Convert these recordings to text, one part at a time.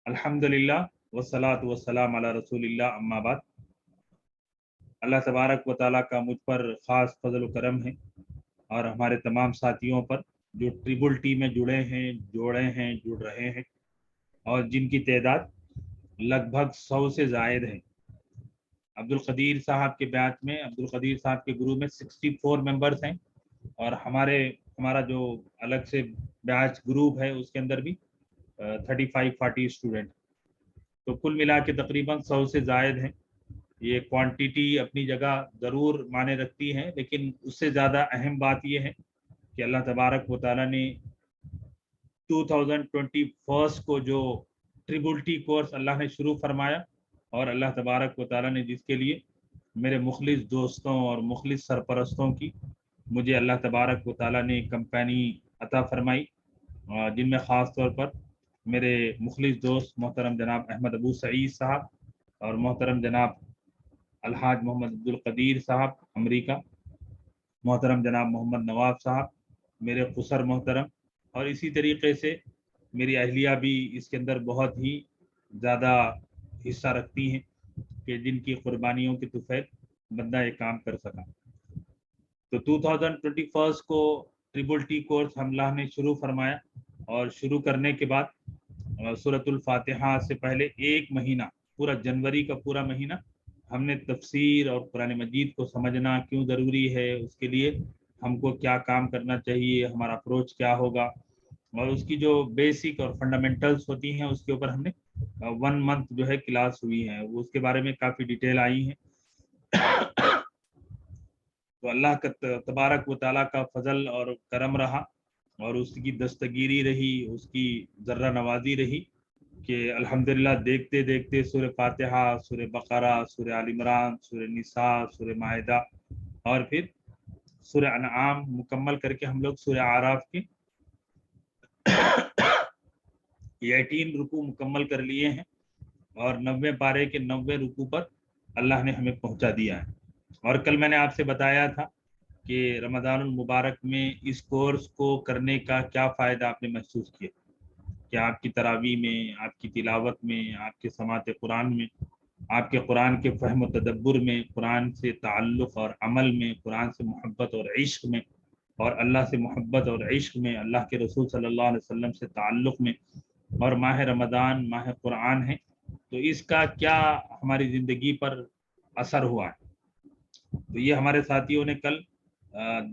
अल्हम्दुलिल्लाह वस्सलातु वस्सलाम अला रसूलिल्लाह अम्मा बाद। अल्लाह तबारक व तआला का मुझ पर ख़ास फजल करम है और हमारे तमाम साथियों पर जो ट्रिपल टी में जुड़े हैं, जुड़ रहे हैं और जिनकी तादाद लगभग 100 से ज़ायद है। अब्दुल कदीर साहब के बैच में, अब्दुल कदीर साहब के ग्रुप में 64 मेंबर्स हैं और हमारा जो अलग से बैच ग्रुप है उसके अंदर भी 35-40 स्टूडेंट, तो कुल मिला के तकरीबन 100 से ज़ायद हैं। ये क्वांटिटी अपनी जगह ज़रूर माने रखती है, लेकिन उससे ज़्यादा अहम बात यह है कि अल्लाह तबारक व तआला ने 2021 को जो ट्रिपल टी कोर्स अल्लाह ने शुरू फरमाया और अल्लाह तबारक व तआला ने जिसके लिए मेरे मुखलिस दोस्तों और मुखलिस सरपरस्तों की मुझे अल्लाह तबारक व तआला ने कंपनी अता फरमाई, जिनमें ख़ास तौर पर मेरे मुखलिस दोस्त मोहतरम जनाब अहमद अबू सईद साहब और मोहतरम जनाब अलहाज मोहम्मद अब्दुल कदीर साहब अमरीका, मोहतरम जनाब मोहम्मद नवाब साहब मेरे खुसर मोहतरम, और इसी तरीके से मेरी अहलिया भी इसके अंदर बहुत ही ज़्यादा हिस्सा रखती हैं कि जिनकी कुर्बानियों की तुफैल बंदा ये काम कर सका। तो 2021 को ट्रिपल टी कोर्स अल्लाह ने शुरू फरमाया और शुरू करने के बाद सूरतुल फातिहा से पहले एक महीना, पूरा जनवरी का पूरा महीना हमने तफसीर और कुरान मजीद को समझना क्यों ज़रूरी है, उसके लिए हमको क्या काम करना चाहिए, हमारा अप्रोच क्या होगा, और उसकी जो बेसिक और फंडामेंटल्स होती हैं उसके ऊपर हमने 1 मंथ जो है क्लास हुई है, वो उसके बारे में काफ़ी डिटेल आई हैं। तो अल्लाह का तबारक व तआला का फजल और करम रहा और उसकी दस्तगीरी रही, उसकी ज़र्रा नवाजी रही कि अल्हम्दुलिल्लाह देखते देखते सूरह फातिहा, सूरह बकरा, सूरह आल इमरान, सूरह निसा, सूरह माइदा और फिर सूरह अनआम मुकम्मल करके हम लोग सूरह आराफ के 18 रुकू मुकम्मल कर लिए हैं और 90 पारे के 90 रुकू पर अल्लाह ने हमें पहुंचा दिया है। और कल मैंने आपसे बताया था कि रमज़ानुल मुबारक में इस कोर्स को करने का क्या फ़ायदा आपने महसूस किया कि आपकी तरावी में, आपकी तिलावत में, आपके समात कुरान में, आपके कुरान के फ़हम व तदब्बुर में, कुरान से ताल्लुक़ और अमल में, कुरान से मोहब्बत और इश्क़ में, और अल्लाह से मोहब्बत और इश्क़ में, अल्लाह के रसूल सल्लल्लाहु अलैहि वसल्लम से ताल्लुक़ में, और माह रमज़ान माह कुरान है, तो इसका क्या हमारी ज़िंदगी पर असर हुआ है। तो ये हमारे साथियों ने कल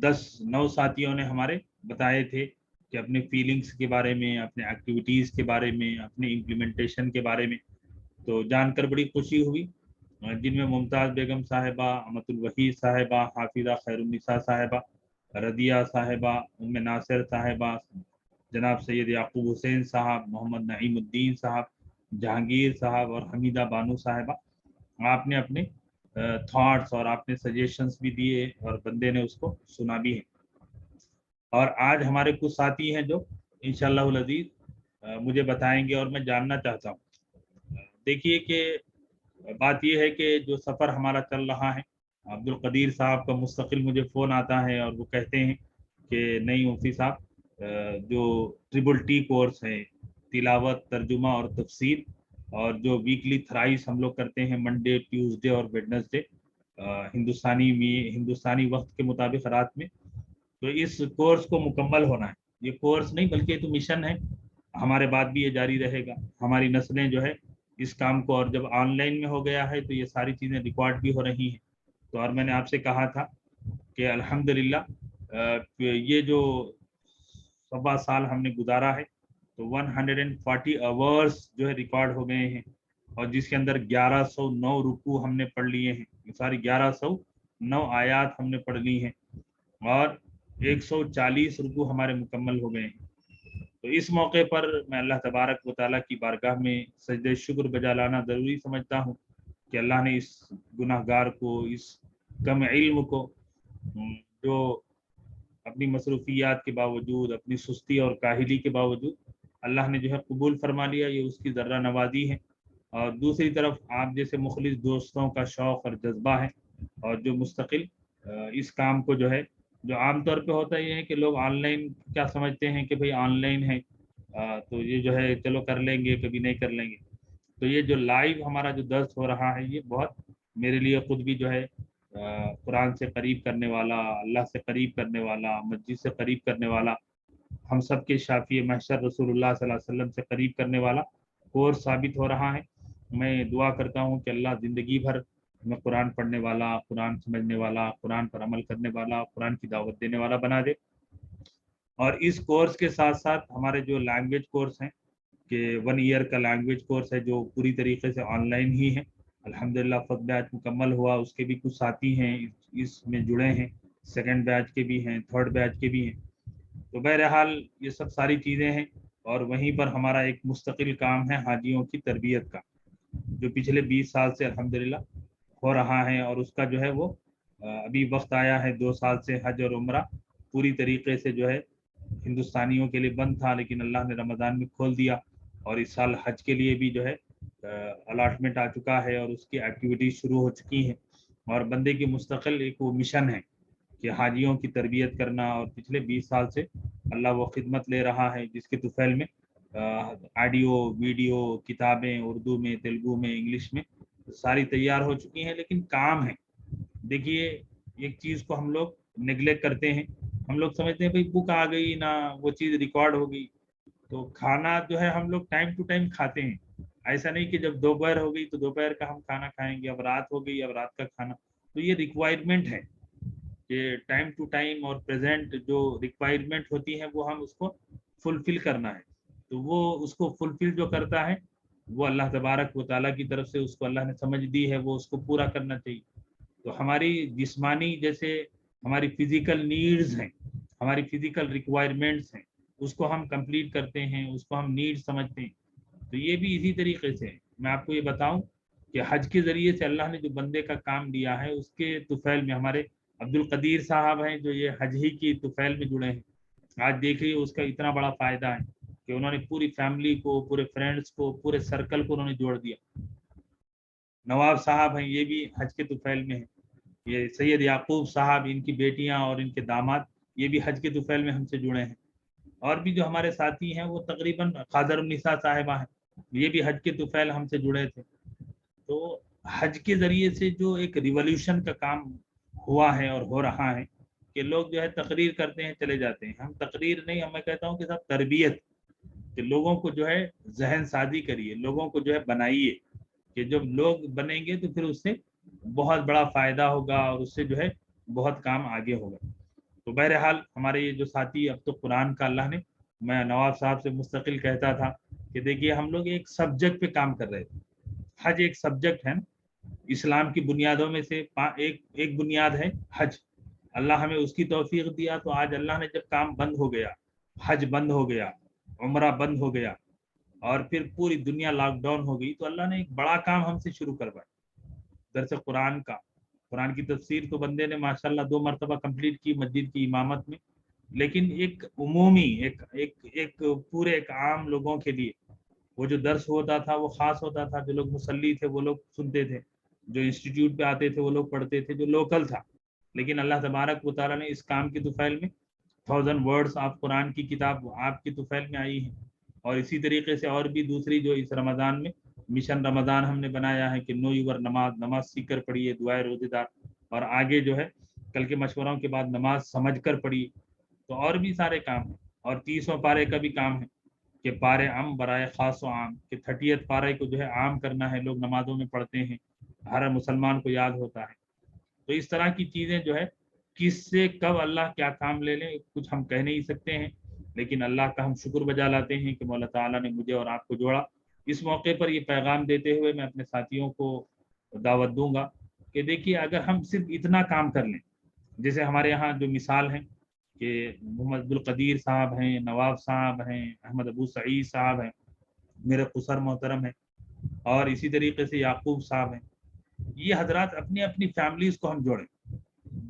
10-9 साथियों ने हमारे बताए थे कि अपने फीलिंग्स के बारे में, अपने एक्टिविटीज़ के बारे में, अपने इम्प्लीमेंटेशन के बारे में, तो जानकर बड़ी खुशी हुई। जिनमें मुमताज़ बेगम साहिबा, अमतुल वहीद साहिबा, हाफिज़ा खैरुन्निसा साहिबा, रदिया साहिबा, उम्मे नासिर साहिबा, जनाब सैयद याकूब हुसैन साहब, मोहम्मद नईमुद्दीन साहब, जहांगीर साहब और हमीदा बानू साहिबा, आपने अपने थॉट्स और आपने सजेशंस भी दिए और बंदे ने उसको सुना भी है। और आज हमारे कुछ साथी हैं जो इंशाअल्लाहुल अज़ीज़ मुझे बताएंगे और मैं जानना चाहता हूँ। देखिए कि बात यह है कि जो सफ़र हमारा चल रहा है, अब्दुल कदीर साहब का मुस्तकिल मुझे फ़ोन आता है और वो कहते हैं कि नहीं मुफ्ती साहब, जो ट्रिपल टी कोर्स है, तिलावत, तर्जुमा और तफसीर, और जो वीकली थ्राइस हम लोग करते हैं मंडे, ट्यूसडे और वेडनेसडे हिंदुस्तानी वक्त के मुताबिक रात में, तो इस कोर्स को मुकम्मल होना है। ये कोर्स नहीं बल्कि तो मिशन है, हमारे बाद भी ये जारी रहेगा। हमारी नस्लें जो है इस काम को, और जब ऑनलाइन में हो गया है तो ये सारी चीज़ें रिकॉर्ड भी हो रही हैं। तो और मैंने आपसे कहा था कि अल्हम्दुलिल्लाह ये जो 1.25 साल हमने गुजारा है तो 140 आवर्स जो है रिकॉर्ड हो गए हैं, और जिसके अंदर 1109 रुकू हमने पढ़ लिए हैं, सारी 1109 आयात हमने पढ़ ली हैं और 140 रुकू हमारे मुकम्मल हो गए हैं। तो इस मौके पर मैं अल्लाह तबारक व तआला की बारगाह में सजदे शुक्र बजा लाना ज़रूरी समझता हूँ कि अल्लाह ने इस गुनाहगार को, इस कम इल्म को, जो अपनी मसरूफियात के बावजूद, अपनी सुस्ती और काहिली के बावजूद अल्लाह ने जो है कबूल फरमा लिया, ये उसकी ज़र्रा नवाजी है। और दूसरी तरफ आप जैसे मुखलिस दोस्तों का शौक़ और जज्बा है, और जो मुस्तकिल इस काम को जो है, जो आमतौर पे होता ये है कि लोग ऑनलाइन क्या समझते हैं कि भाई ऑनलाइन है تو یہ جو ہے چلو کر لیں گے، کبھی نہیں کر لیں گے. تو یہ جو لائیو ہمارا جو درس ہو رہا ہے یہ بہت میرے لیے خود بھی جو ہے قرآن سے قریب کرنے والا، اللہ سے قریب کرنے والا، مسجد سے قریب کرنے والا، ہم سب کے شافی محشر رسول اللہ صلی اللہ علیہ وسلم سے قریب کرنے والا کورس ثابت ہو رہا ہے. میں دعا کرتا ہوں کہ اللہ زندگی بھر ہمیں قرآن پڑھنے والا، قرآن سمجھنے والا، قرآن پر عمل کرنے والا، قرآن کی دعوت دینے والا بنا دے. اور اس کورس کے ساتھ ساتھ ہمارے جو لینگویج کورس ہیں کہ 1 ایئر کا لینگویج کورس ہے جو پوری طریقے سے آن لائن ہی ہے. الحمدللہ فرسٹ بیچ مکمل ہوا، اس کے بھی کچھ ساتھی ہیں اس میں جڑے ہیں، سیکنڈ بیچ کے بھی ہیں، تھرڈ بیچ کے بھی ہیں. تو بہرحال یہ سب ساری چیزیں ہیں. اور وہیں پر ہمارا ایک مستقل کام ہے حاجیوں کی تربیت کا، جو پچھلے 20 سال سے الحمدللہ ہو رہا ہے. اور اس کا جو ہے وہ ابھی وقت آیا ہے 2 سال سے حج اور عمرہ پوری طریقے سے جو ہے ہندوستانیوں کے لیے بند تھا، لیکن اللہ نے رمضان میں کھول دیا. اور اس سال حج کے لیے بھی جو ہے الاٹمنٹ آ چکا ہے اور اس کی ایکٹیویٹیز شروع ہو چکی ہیں. اور بندے کی مستقل ایک وہ مشن ہے کہ حاجیوں کی تربیت کرنا. اور پچھلے 20 سال سے اللہ وہ خدمت لے رہا ہے جس کے طفیل میں آڈیو ویڈیو کتابیں اردو میں، تیلگو میں، انگلش میں ساری تیار ہو چکی ہیں. لیکن کام ہے. دیکھیے ایک چیز کو ہم لوگ نگلیکٹ کرتے ہیں، ہم لوگ سمجھتے ہیں بھائی بک آ گئی نا، وہ چیز ریکارڈ ہو گئی. تو کھانا جو ہے ہم لوگ ٹائم ٹو ٹائم کھاتے ہیں. ایسا نہیں کہ جب دوپہر ہو گئی تو دوپہر کا ہم کھانا کھائیں گے، اب رات ہو گئی اب رات کا کھانا. تو یہ ریکوائرمنٹ ہے کہ ٹائم ٹو ٹائم اور پریزنٹ جو ریکوائرمنٹ ہوتی ہے وہ ہم اس کو فلفل کرنا ہے. تو وہ اس کو فلفل جو کرتا ہے وہ اللہ تبارک و تعالیٰ کی طرف سے اس کو اللہ نے سمجھ دی ہے، وہ اس کو پورا کرنا چاہیے. تو ہماری جسمانی جیسے ہماری فزیکل نیڈز ہیں، ہماری فزیکل ریکوائرمنٹس ہیں، اس کو ہم کمپلیٹ کرتے ہیں، اس کو ہم نیڈ سمجھتے ہیں. تو یہ بھی اسی طریقے سے میں آپ کو یہ بتاؤں کہ حج کے ذریعے سے اللہ نے جو بندے کا کام دیا ہے اس کے طفیل میں ہمارے عبد القدیر صاحب ہیں جو یہ حج ہی کی طفیل میں جڑے ہیں. آج دیکھیے اس کا اتنا بڑا فائدہ ہے کہ انہوں نے پوری فیملی کو، پورے فرینڈس کو، پورے سرکل کو انہوں نے جوڑ دیا. نواب صاحب ہیں یہ بھی حج کے طفیل میں ہیں. یہ سید یعقوب صاحب، ان کی بیٹیاں اور ان کے داماد یہ بھی حج کے طفیل میں ہم سے جڑے ہیں. اور بھی جو ہمارے ساتھی ہیں وہ تقریباً قادر النساء صاحبہ ہیں، یہ بھی حج کے طفیل ہم سے جڑے تھے. تو حج کے ذریعے سے جو ایک ریولیوشن کا کام ہوا ہے اور ہو رہا ہے کہ لوگ جو ہے تقریر کرتے ہیں چلے جاتے ہیں. ہم تقریر نہیں، میں کہتا ہوں کہ صاحب تربیت، کہ لوگوں کو جو ہے ذہن سازی کریے، لوگوں کو جو ہے بنائیے کہ جب لوگ بنیں گے تو پھر اس سے بہت بڑا فائدہ ہوگا اور اس سے جو ہے بہت کام آگے ہوگا. تو بہرحال ہمارے یہ جو ساتھی اب تو قرآن کا اللہ نے، میں نواب صاحب سے مستقل کہتا تھا کہ دیکھیے ہم لوگ ایک سبجیکٹ پہ کام کر رہے تھے. حج ایک سبجیکٹ ہے، اسلام کی بنیادوں میں سے ایک بنیاد ہے حج. اللہ ہمیں اس کی توفیق دیا تو آج اللہ نے جب کام بند ہو گیا، حج بند ہو گیا، عمرہ بند ہو گیا اور پھر پوری دنیا لاک ڈاؤن ہو گئی، تو اللہ نے ایک بڑا کام ہم سے شروع کروایا، درس قرآن کا. قرآن کی تفسیر تو بندے نے ماشاءاللہ 2 مرتبہ کمپلیٹ کی مسجد کی امامت میں. لیکن ایک عمومی ایک پورے ایک عام لوگوں کے لیے وہ جو درس ہوتا تھا وہ خاص ہوتا تھا. جو لوگ مصلی تھے وہ لوگ سنتے تھے، جو انسٹیٹیوٹ پہ آتے تھے وہ لوگ پڑھتے تھے، جو لوکل تھا. لیکن اللہ تبارک و تعالیٰ نے اس کام کی طفیل میں 1000 ورڈز آف قرآن کی کتاب آپ کی طفیل میں آئی ہے. اور اسی طریقے سے اور بھی دوسری جو اس رمضان میں مشن رمضان ہم نے بنایا ہے کہ نو یور نماز سیکھ کر پڑھیے، دعائے روزے دار. اور آگے جو ہے کل کے مشوروں کے بعد نماز سمجھ کر پڑھیے. تو اور بھی سارے کام ہیں. اور 30 پارے کا بھی کام ہے کہ پارے عام برائے خاص و عام، کہ 30 پارے کو جو ہے عام کرنا ہے. لوگ نمازوں میں پڑھتے ہیں، ہر مسلمان کو یاد ہوتا ہے. تو اس طرح کی چیزیں جو ہے کس سے کب اللہ کیا کام لے لیں کچھ ہم کہہ نہیں سکتے ہیں. لیکن اللہ کا ہم شکر بجا لاتے ہیں کہ مولا تعالیٰ نے مجھے اور آپ کو جوڑا. اس موقع پر یہ پیغام دیتے ہوئے میں اپنے ساتھیوں کو دعوت دوں گا کہ دیکھیے اگر ہم صرف اتنا کام کر لیں، جیسے ہمارے یہاں جو مثال ہیں کہ محمد عبد القدیر صاحب ہیں، نواب صاحب ہیں، احمد ابو سعید صاحب ہیں، میرے قصر محترم ہیں، اور اسی طریقے سے یعقوب صاحب ہیں. یہ حضرات اپنی اپنی فیملیز کو ہم جوڑیں.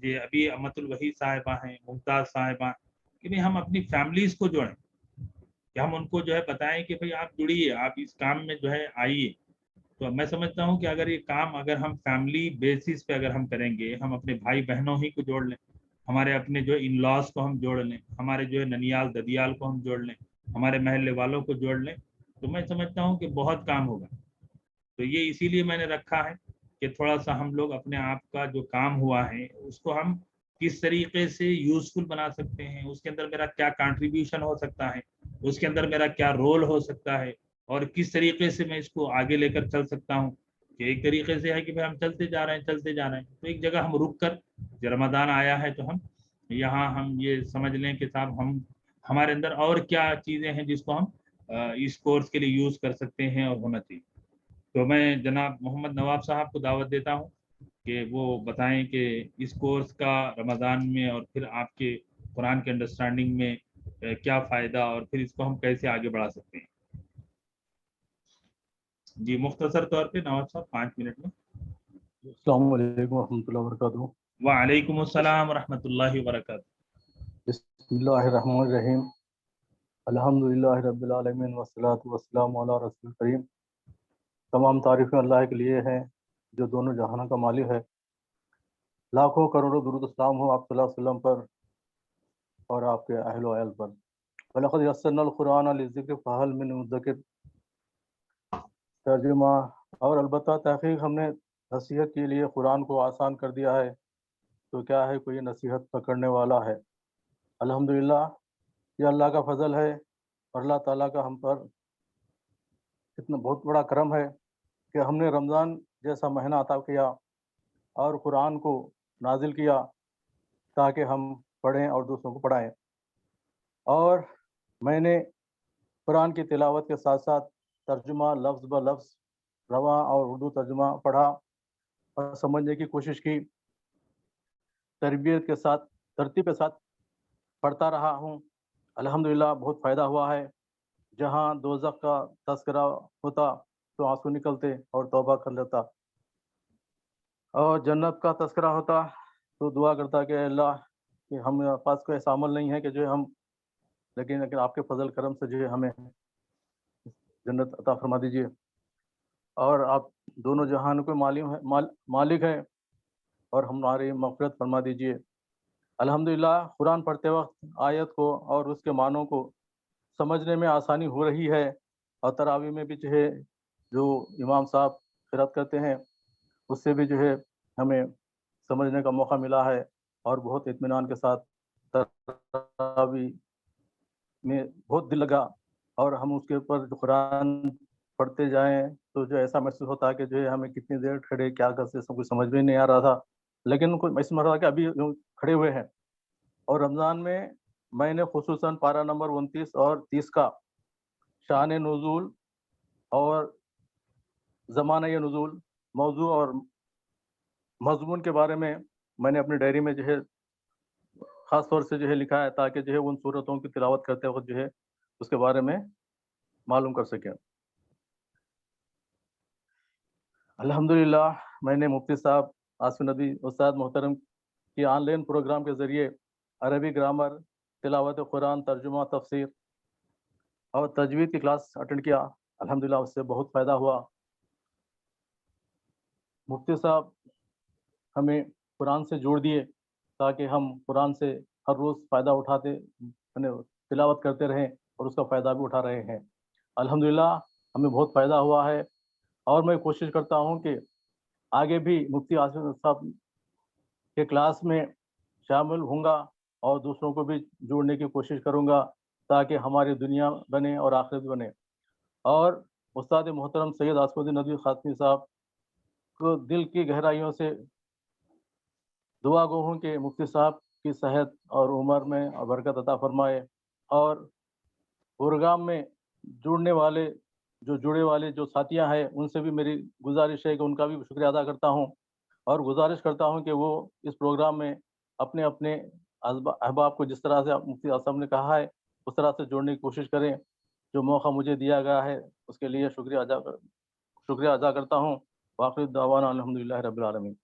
یہ ابھی امت الوحید صاحبہ ہیں، ممتاز صاحبہ، کہ بھائی ہم اپنی فیملیز کو جوڑیں، کہ ہم ان کو جو ہے بتائیں کہ بھائی آپ جڑیے، آپ اس کام میں جو ہے آئیے. تو میں سمجھتا ہوں کہ اگر یہ کام اگر ہم فیملی بیسس پہ اگر ہم کریں گے، ہم اپنے بھائی بہنوں ہی کو جوڑ لیں، ہمارے اپنے جو ان لاس کو ہم جوڑ لیں، ہمارے جو ہے ننیال ددیال کو ہم جوڑ لیں، ہمارے محلے والوں کو جوڑ لیں تو میں سمجھتا ہوں کہ بہت کام ہوگا. تو یہ اسی لیے میں نے رکھا ہے کہ تھوڑا سا ہم لوگ اپنے آپ کا جو کام ہوا ہے اس کو ہم کس طریقے سے یوزفل بنا سکتے ہیں, اس کے اندر میرا کیا کنٹریبیوشن ہو سکتا ہے, اس کے اندر میرا کیا رول ہو سکتا ہے, اور کس طریقے سے میں اس کو آگے لے کر چل سکتا ہوں. کہ ایک طریقے سے ہے کہ ہم چلتے جا رہے ہیں تو ایک جگہ ہم رک کر جو رمضان آیا ہے تو ہم یہاں ہم یہ سمجھ لیں کہ صاحب ہمارے اندر اور کیا چیزیں ہیں جس کو ہم اس کورس کے لیے یوز کر سکتے ہیں اور ہونا چاہیے. تو میں جناب محمد نواب صاحب کو دعوت دیتا ہوں کہ وہ بتائیں کہ اس کورس کا رمضان میں اور پھر آپ کے قرآن کے انڈرسٹینڈنگ میں کیا فائدہ اور پھر اس کو ہم کیسے آگے بڑھا سکتے ہیں. جی مختصر طور پہ نواب صاحب 5 منٹ میں. السلام علیکم ورحمۃ اللہ وبرکاتہ. وعلیکم السلام ورحمۃ اللہ وبرکاتہ. بسم اللہ الرحمن الرحیم. الحمد للہ رب العالمین والصلاۃ والسلام علی رسول کریم. تمام تعریفیں اللہ کے لیے ہیں جو دونوں جہانوں کا مالک ہے. لاکھوں کروڑوں درود السلام ہو آپ صلی اللہ علیہ وسلم پر اور آپ کے اہل و عیال پر. وَلَقَدْ يَسَّرْنَا الْقُرْآنَ لِلذِّكْرِ فَهَلْ مِن مُدَّكِرٍ. ترجمہ. اور البتہ تحقیق ہم نے نصیحت کے لیے قرآن کو آسان کر دیا ہے تو کیا ہے کوئی نصیحت پکڑنے والا ہے. الحمدللہ یہ اللہ کا فضل ہے اور اللہ تعالیٰ کا ہم پر اتنا بہت بڑا کرم ہے کہ ہم نے رمضان جیسا مہینہ عطا کیا اور قرآن کو نازل کیا تاکہ ہم پڑھیں اور دوسروں کو پڑھائیں. اور میں نے قرآن کی تلاوت کے ساتھ ساتھ ترجمہ لفظ بہ لفظ رواں اور اردو ترجمہ پڑھا اور سمجھنے کی کوشش کی. تربیت کے ساتھ ترتیب کے ساتھ پڑھتا رہا ہوں. الحمدللہ بہت فائدہ ہوا ہے. جہاں دوزخ کا تذکرہ ہوتا تو آنسو نکلتے اور توبہ کر لیتا, اور جنت کا تذکرہ ہوتا تو دعا کرتا کہ اللہ کہ ہم پاس کوئی ایسا عمل نہیں ہے کہ جو ہم لیکن آپ کے فضل کرم سے جو ہے ہمیں جنت عطا فرما دیجیے اور آپ دونوں جہان کے مالک ہیں اور ہماری مغفرت فرما دیجیے. الحمدللہ قرآن پڑھتے وقت آیت کو اور اس کے معنوں کو سمجھنے میں آسانی ہو رہی ہے, اور تراویح میں بھی جو ہے جو امام صاحب قرات کرتے ہیں اس سے بھی جو ہے ہمیں سمجھنے کا موقع ملا ہے اور بہت اطمینان کے ساتھ تراویح میں بہت دل لگا. اور ہم اس کے اوپر جو قرآن پڑھتے جائیں تو جو ایسا محسوس ہوتا ہے کہ جو ہے ہمیں کتنی دیر کھڑے کیا کرتے سب کچھ سمجھ میں نہیں آ رہا تھا, لیکن کوئی محسوس ہو رہا کہ ابھی کھڑے ہوئے ہیں. اور رمضان میں نے خصوصاً پارہ نمبر 29 اور 30 کا شان نزول اور زمانہ نزول موضوع اور مضمون کے بارے میں نے اپنی ڈائری میں جو ہے خاص طور سے جو ہے لکھا ہے تاکہ جو ہے ان صورتوں کی تلاوت کرتے وقت جو ہے اس کے بارے میں معلوم کر سکیں. الحمدللہ میں نے مفتی صاحب آصف ندوی استاد محترم کی آن لائن پروگرام کے ذریعے عربی گرامر, تلاوت قرآن, ترجمہ, تفسیر اور تجوید کی کلاس اٹینڈ کیا. الحمدللہ اس سے بہت فائدہ ہوا. مفتی صاحب ہمیں قرآن سے جوڑ دیے تاکہ ہم قرآن سے ہر روز فائدہ اٹھاتے تلاوت کرتے رہیں اور اس کا فائدہ بھی اٹھا رہے ہیں. الحمدللہ ہمیں بہت فائدہ ہوا ہے اور میں کوشش کرتا ہوں کہ آگے بھی مفتی آصف صاحب کے کلاس میں شامل ہوں گا اور دوسروں کو بھی جوڑنے کی کوشش کروں گا تاکہ ہماری دنیا بنے اور آخرت بنے. اور استاد محترم سید آصف الدین ندوی خاتمی صاحب کو دل کی گہرائیوں سے دعا گو ہوں کہ مفتی صاحب کی صحت اور عمر میں برکت عطا فرمائے, اور پروگرام میں جڑے والے جو ساتھیاں ہیں ان سے بھی میری گزارش ہے کہ ان کا بھی شکریہ ادا کرتا ہوں اور گزارش کرتا ہوں کہ وہ اس پروگرام میں اپنے احباب کو جس طرح سے مفتی اعظم نے کہا ہے اس طرح سے جوڑنے کی کوشش کریں. جو موقع مجھے دیا گیا ہے اس کے لیے شکریہ ادا کرتا ہوں. واخر دعوانا الحمدللہ رب العالمین.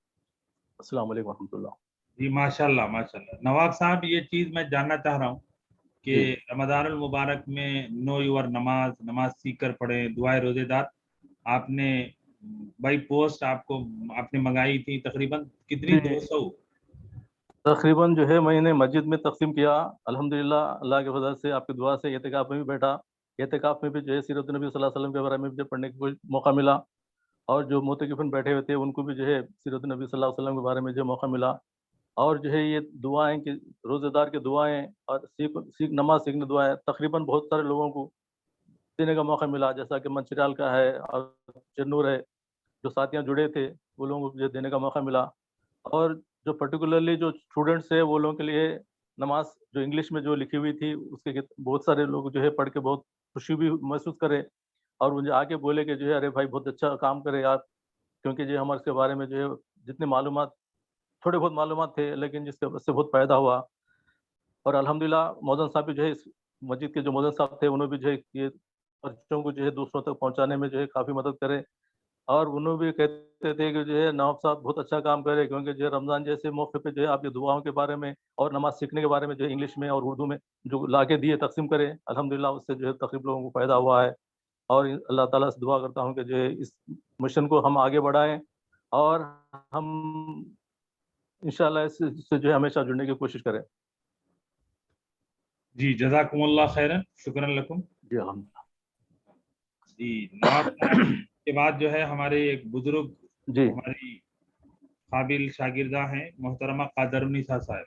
السلام علیکم ورحمۃ اللہ. جی ماشاء اللہ ماشاء اللہ. نواب صاحب یہ چیز میں جاننا چاہ رہا ہوں کہ رمضان المبارک میں نو یور نماز سیکھ کر پڑھیں, دعائے روزے دار آپ نے بائی پوسٹ آپ نے منگائی تھی, تقریباً کتنی 200 तकरीबन जो है मैंने मस्जिद में तकसीम किया। अल्हम्दुलिल्लाह अल्लाह के फजल से, आपकी दुआ से एहतिकाफ में भी बैठा। एहतिकाफ में भी जो है सीरत नबी सल्लल्लाहु अलैहि वसल्लम के बारे में भी पढ़ने का कोई मौका मिला, और जो मोतकिफिन बैठे हुए थे उनको भी जो है सीरत नबी सल्लल्लाहु अलैहि वसल्लम के बारे में जो मौका मिला। और जो है ये दुआएं कि रोज़ेदार की दुआएं और सीख नमाज सीखने दुआएं तकरीबन बहुत सारे लोगों को देने का मौका मिला, जैसा कि मंचिराल का है और चन्नूर है, जो साथियाँ जुड़े थे वो लोगों को जो देने का मौका मिला। और जो पर्टिकुलरली जो स्टूडेंट्स है वो लोगों के लिए नमाज जो इंग्लिश में जो लिखी हुई थी उसके बहुत सारे लोग जो है पढ़ के बहुत खुशी भी महसूस करे, और मुझे आके बोले कि जो है अरे भाई बहुत अच्छा काम करे आप, क्योंकि जो हमारे इसके बारे में जो है जितने मालूमात थोड़े बहुत मालूमात थे, लेकिन जिसके उससे बहुत फ़ायदा हुआ। और अल्हम्दुलिल्लाह मौज़न साहब भी जो है इस मस्जिद के जो मौज़न साहब थे उन्होंने भी जो है ये बच्चों को जो है दूसरों तक पहुँचाने में जो है काफ़ी मदद करे। और उन्होंने भी कहते थे कि जो है नवाब साहब बहुत अच्छा काम करे, क्योंकि जो है रमज़ान जैसे मौके पे जो है आपकी दुआओं के बारे में और नमाज़ सीखने के बारे में जो है इंग्लिश में और उर्दू में जो ला के दिए तक़सीम करे, अल्हम्दुलिल्लाह उससे जो है तक़रीबन लोगों को फ़ायदा हुआ है। और अल्लाह ताला से दुआ करता हूँ कि जो है इस मिशन को हम आगे बढ़ाएँ, और हम इंशाअल्लाह इससे जो है हमेशा जुड़ने की कोशिश करें। जी जज़ाकुमुल्लाह खैरन, शुक्रन लकुम। जी अल्हम्दुलिल्लाह। जी नवाब साहब के बाद जो है हमारे एक बुजुर्ग, जी। हमारी काबिल शागिर्दा हैं मोहतरमा कादरुन्निसा साहब।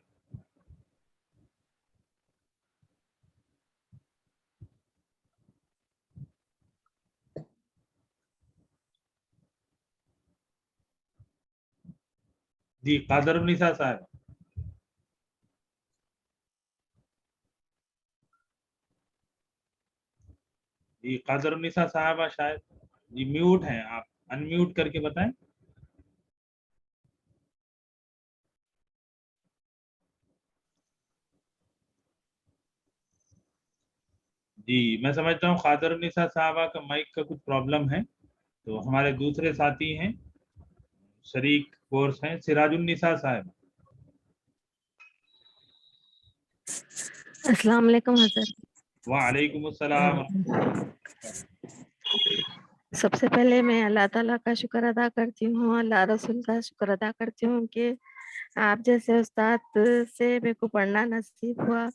जी कादरुन्निसा साहब। जी कादरुन्निसा साहबा शायद जी म्यूट हैं, आप अनम्यूट करके बताएं। जी मैं समझता हूँ कादरुन्निसा साहबा का माइक का कुछ प्रॉब्लम है। तो हमारे दूसरे साथी हैं, शरीक कोर्स हैं, सिराजुन्निसा साहब। अस्सलाम वालेकुम हज़रत। वालेकुम अस्सलाम। सबसे पहले मैं अल्लाह ताला का शुक्र अदा करती हूँ, अल्लाह रसूल का शुक्र अदा करती हूँ कि आप जैसे उस्ताद से मेरे को पढ़ना नसीब हुआ।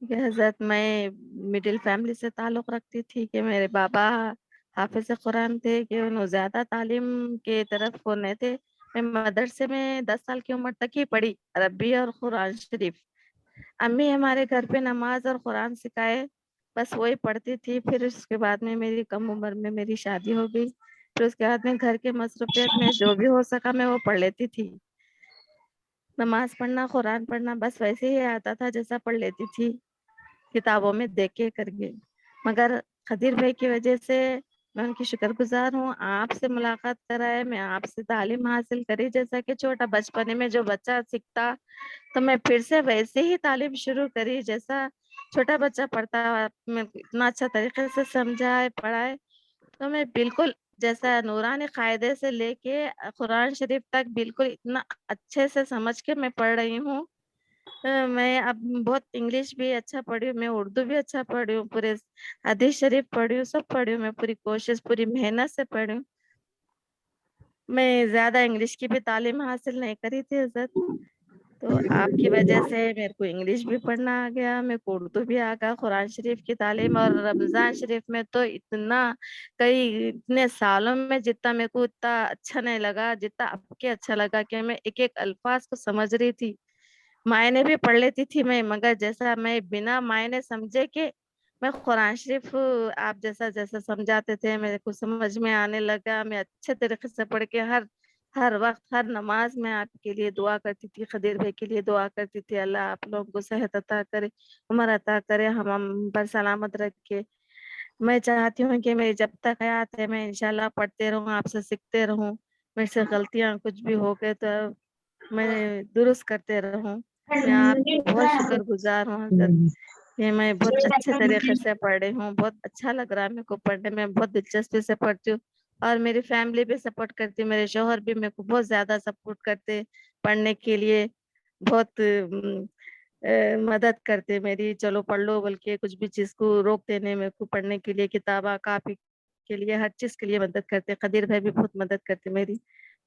कि हज़रत मैं मिडिल फैमिली से ताल्लुक़ रखती थी कि मेरे बाबा हाफ़िज़ कुरान थे, कि उन्होंने ज़्यादा तालीम की तरफ वो नहीं थे। मैं मदरसे में 10 साल की उम्र तक ही पढ़ी, अरबी और कुरान शरीफ। अम्मी हमारे घर पे नमाज और कुरान सिखाए, बस वही पढ़ती थी। फिर उसके बाद में मेरी कम उम्र में मेरी शादी हो गई। फिर उसके बाद में घर के मसरूफियत में जो भी हो सका मैं वो पढ़ लेती थी। नमाज पढ़ना, कुरान पढ़ना बस वैसे ही आता था जैसा पढ़ लेती थी, किताबों में देख के करके। मगर खदीर भाई की वजह से मैं उनकी शुक्रगुजार हूँ, आपसे मुलाकात कराए, मैं आपसे तालीम हासिल करी। जैसा कि छोटा बचपने में जो बच्चा सीखता, तो मैं फिर से वैसे ही तालीम शुरू करी जैसा छोटा बच्चा पढ़ता। मैं इतना अच्छा तरीके से समझाए पढ़ाए, तो मैं बिल्कुल जैसा नूरानी कायदे से लेके कुरान शरीफ तक बिल्कुल इतना अच्छे से समझ के मैं पढ़ रही हूँ। मैं अब बहुत इंग्लिश भी अच्छा पढ़ी हूँ, मैं उर्दू भी अच्छा पढ़ी हूँ, पूरे हदीस शरीफ पढ़ी हूँ, सब पढ़ी हूँ। मैं पूरी कोशिश, पूरी मेहनत से पढ़ी हूँ। मैं ज़्यादा इंग्लिश की भी तालीम हासिल नहीं करी थी हज़रत, तो आपकी वजह से मेरे को इंग्लिश भी पढ़ना आ गया, मेरे को उर्दू भी आ गया, कुरान शरीफ की तालीम। और रमज़ान शरीफ में तो इतने सालों में जितना मेरे को उतना अच्छा नहीं लगा, जितना आपके अच्छा लगा कि मैं एक-एक अल्फ़ाज़ को समझ रही थी। मायने भी पढ़ लेती थी मैं, मगर जैसा मैं बिना मायने समझे कि मैं कुरान शरीफ आप जैसा-जैसा समझाते थे मेरे को समझ में आने लगा। मैं अच्छे तरीके से पढ़ के हर हर वक़्त, हर नमाज़ में आपके लिए दुआ करती थी, खदीर भाई के लिए दुआ करती थी। अल्लाह आप लोगों को सेहत अता करे, उम्र अता करे, हम पर सलामत रखे। मैं चाहती हूँ कि मेरी जब तक हयात है मैं इंशाल्लाह पढ़ते रहूँ, आपसे सीखते रहूँ। मेरे से गलतियाँ कुछ भी हो गए तो मैं दुरुस्त करते रहूँ। मैं आपकी बहुत शुक्रगुज़ार हूँ हज़रत, कि मैं बहुत अच्छे तरीके से पढ़ रही हूँ, बहुत अच्छा लग रहा है मेरे को पढ़ने में, बहुत दिलचस्पी से पढ़ती हूँ। और मेरी फैमिली भी सपोर्ट करती है, मेरे शौहर भी मेरे को बहुत ज़्यादा सपोर्ट करते हैं पढ़ने के लिए, बहुत मदद करते मेरी, चलो पढ़ लो बोल के, कुछ भी चीज़ को रोक देने मेरे को पढ़ने के लिए, किताबा, कॉपी के लिए, हर चीज़ के लिए मदद करते। कदीर भाई भी बहुत मदद करते मेरी।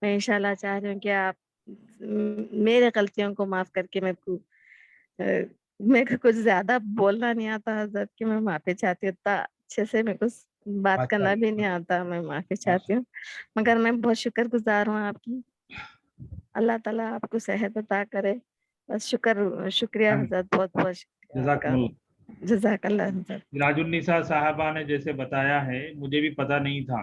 मैं इंशाल्लाह चाह रही हूँ कि आप मेरे गलतियों को माफ करके मेरे को कुछ ज्यादा बोलना नहीं आता हजरत कि मैं माफी चाहती हूँ, इतना अच्छे से मेरे को बात करना भी नहीं आता, मैं माफी चाहती हूँ। मगर मैं बहुत शुक्रगुजार हूँ आपकी, अल्लाह ताला आपको सेहत अता करे, बस शुक्रिया हजरत, बहुत बहुत शुक्रिया आपका, जज़ाकल्लाह। जज़ाकल्लाह हजरत। सिराजुन्निसा साहबा ने जैसे बताया है, मुझे भी पता नहीं था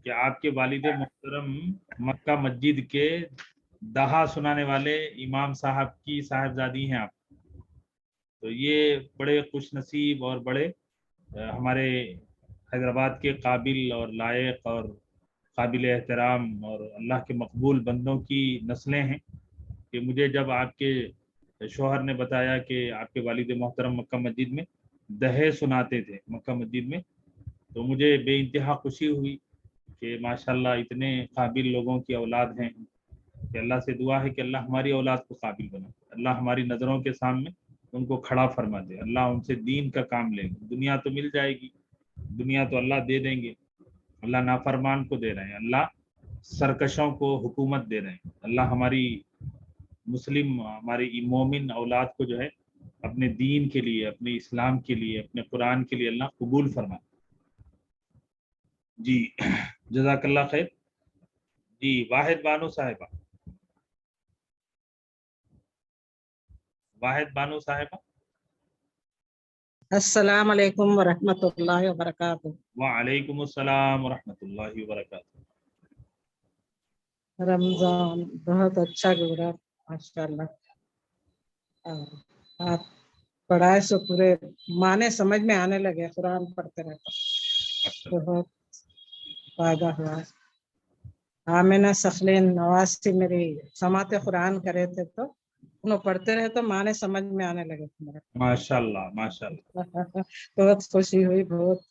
कि आपके वालिद मोहतरम मक्का मस्जिद के दहा सुनाने वाले इमाम साहब की साहबजादी हैं आप। तो ये बड़े खुश नसीब और बड़े हमारे हैदराबाद के काबिल और लायक और काबिल एहतराम और अल्लाह के मकबूल बंदों की नस्लें हैं कि मुझे जब आपके शोहर ने बताया कि आपके वालिद मोहतरम मक्का मस्जिद में दहे सुनाते थे मक्का मस्जिद में, तो मुझे बेइंतहा खुशी हुई कि माशाल्लाह इतने काबिल लोगों की औलाद हैं कि अल्लाह से दुआ है कि अल्लाह हमारी औलाद को काबिल बना, अल्लाह हमारी नज़रों के सामने उनको खड़ा फरमा दे, अल्लाह उनसे दीन का काम ले। दुनिया तो मिल जाएगी, दुनिया तो अल्लाह दे देंगे, अल्लाह नाफरमान को दे रहे हैं, अल्लाह सरकशों को हुकूमत दे रहे हैं, अल्लाह हमारी मुस्लिम हमारी मोमिन औलाद को जो है अपने दीन के लिए, अपने इस्लाम के लिए, अपने कुरान के लिए अल्लाह कबूल फरमा। जी जज़ाकल्लाह खैर। जी वाहिद बानो साहिबा, वाहिद बानो साहिबा। अस्सलाम वालेकुम व रहमतुल्लाहि व बरकातुहू। वालेकुम अस्सलाम व रहमतुल्लाहि व बरकातुहू। रमजान बहुत अच्छा गुजरा माशाअल्लाह। आप पढ़ाए सो पूरे माने समझ में आने लगे, कुरान पढ़ते रहे तो बहुत फायदा हुआ। आमिना सखलीन नवासी मेरी समाते कुरान करे थे, तो उन्हें पढ़ते रहे तो माने समझ में आने लगे माशाअल्लाह माशाअल्लाह। बहुत खुशी हुई, बहुत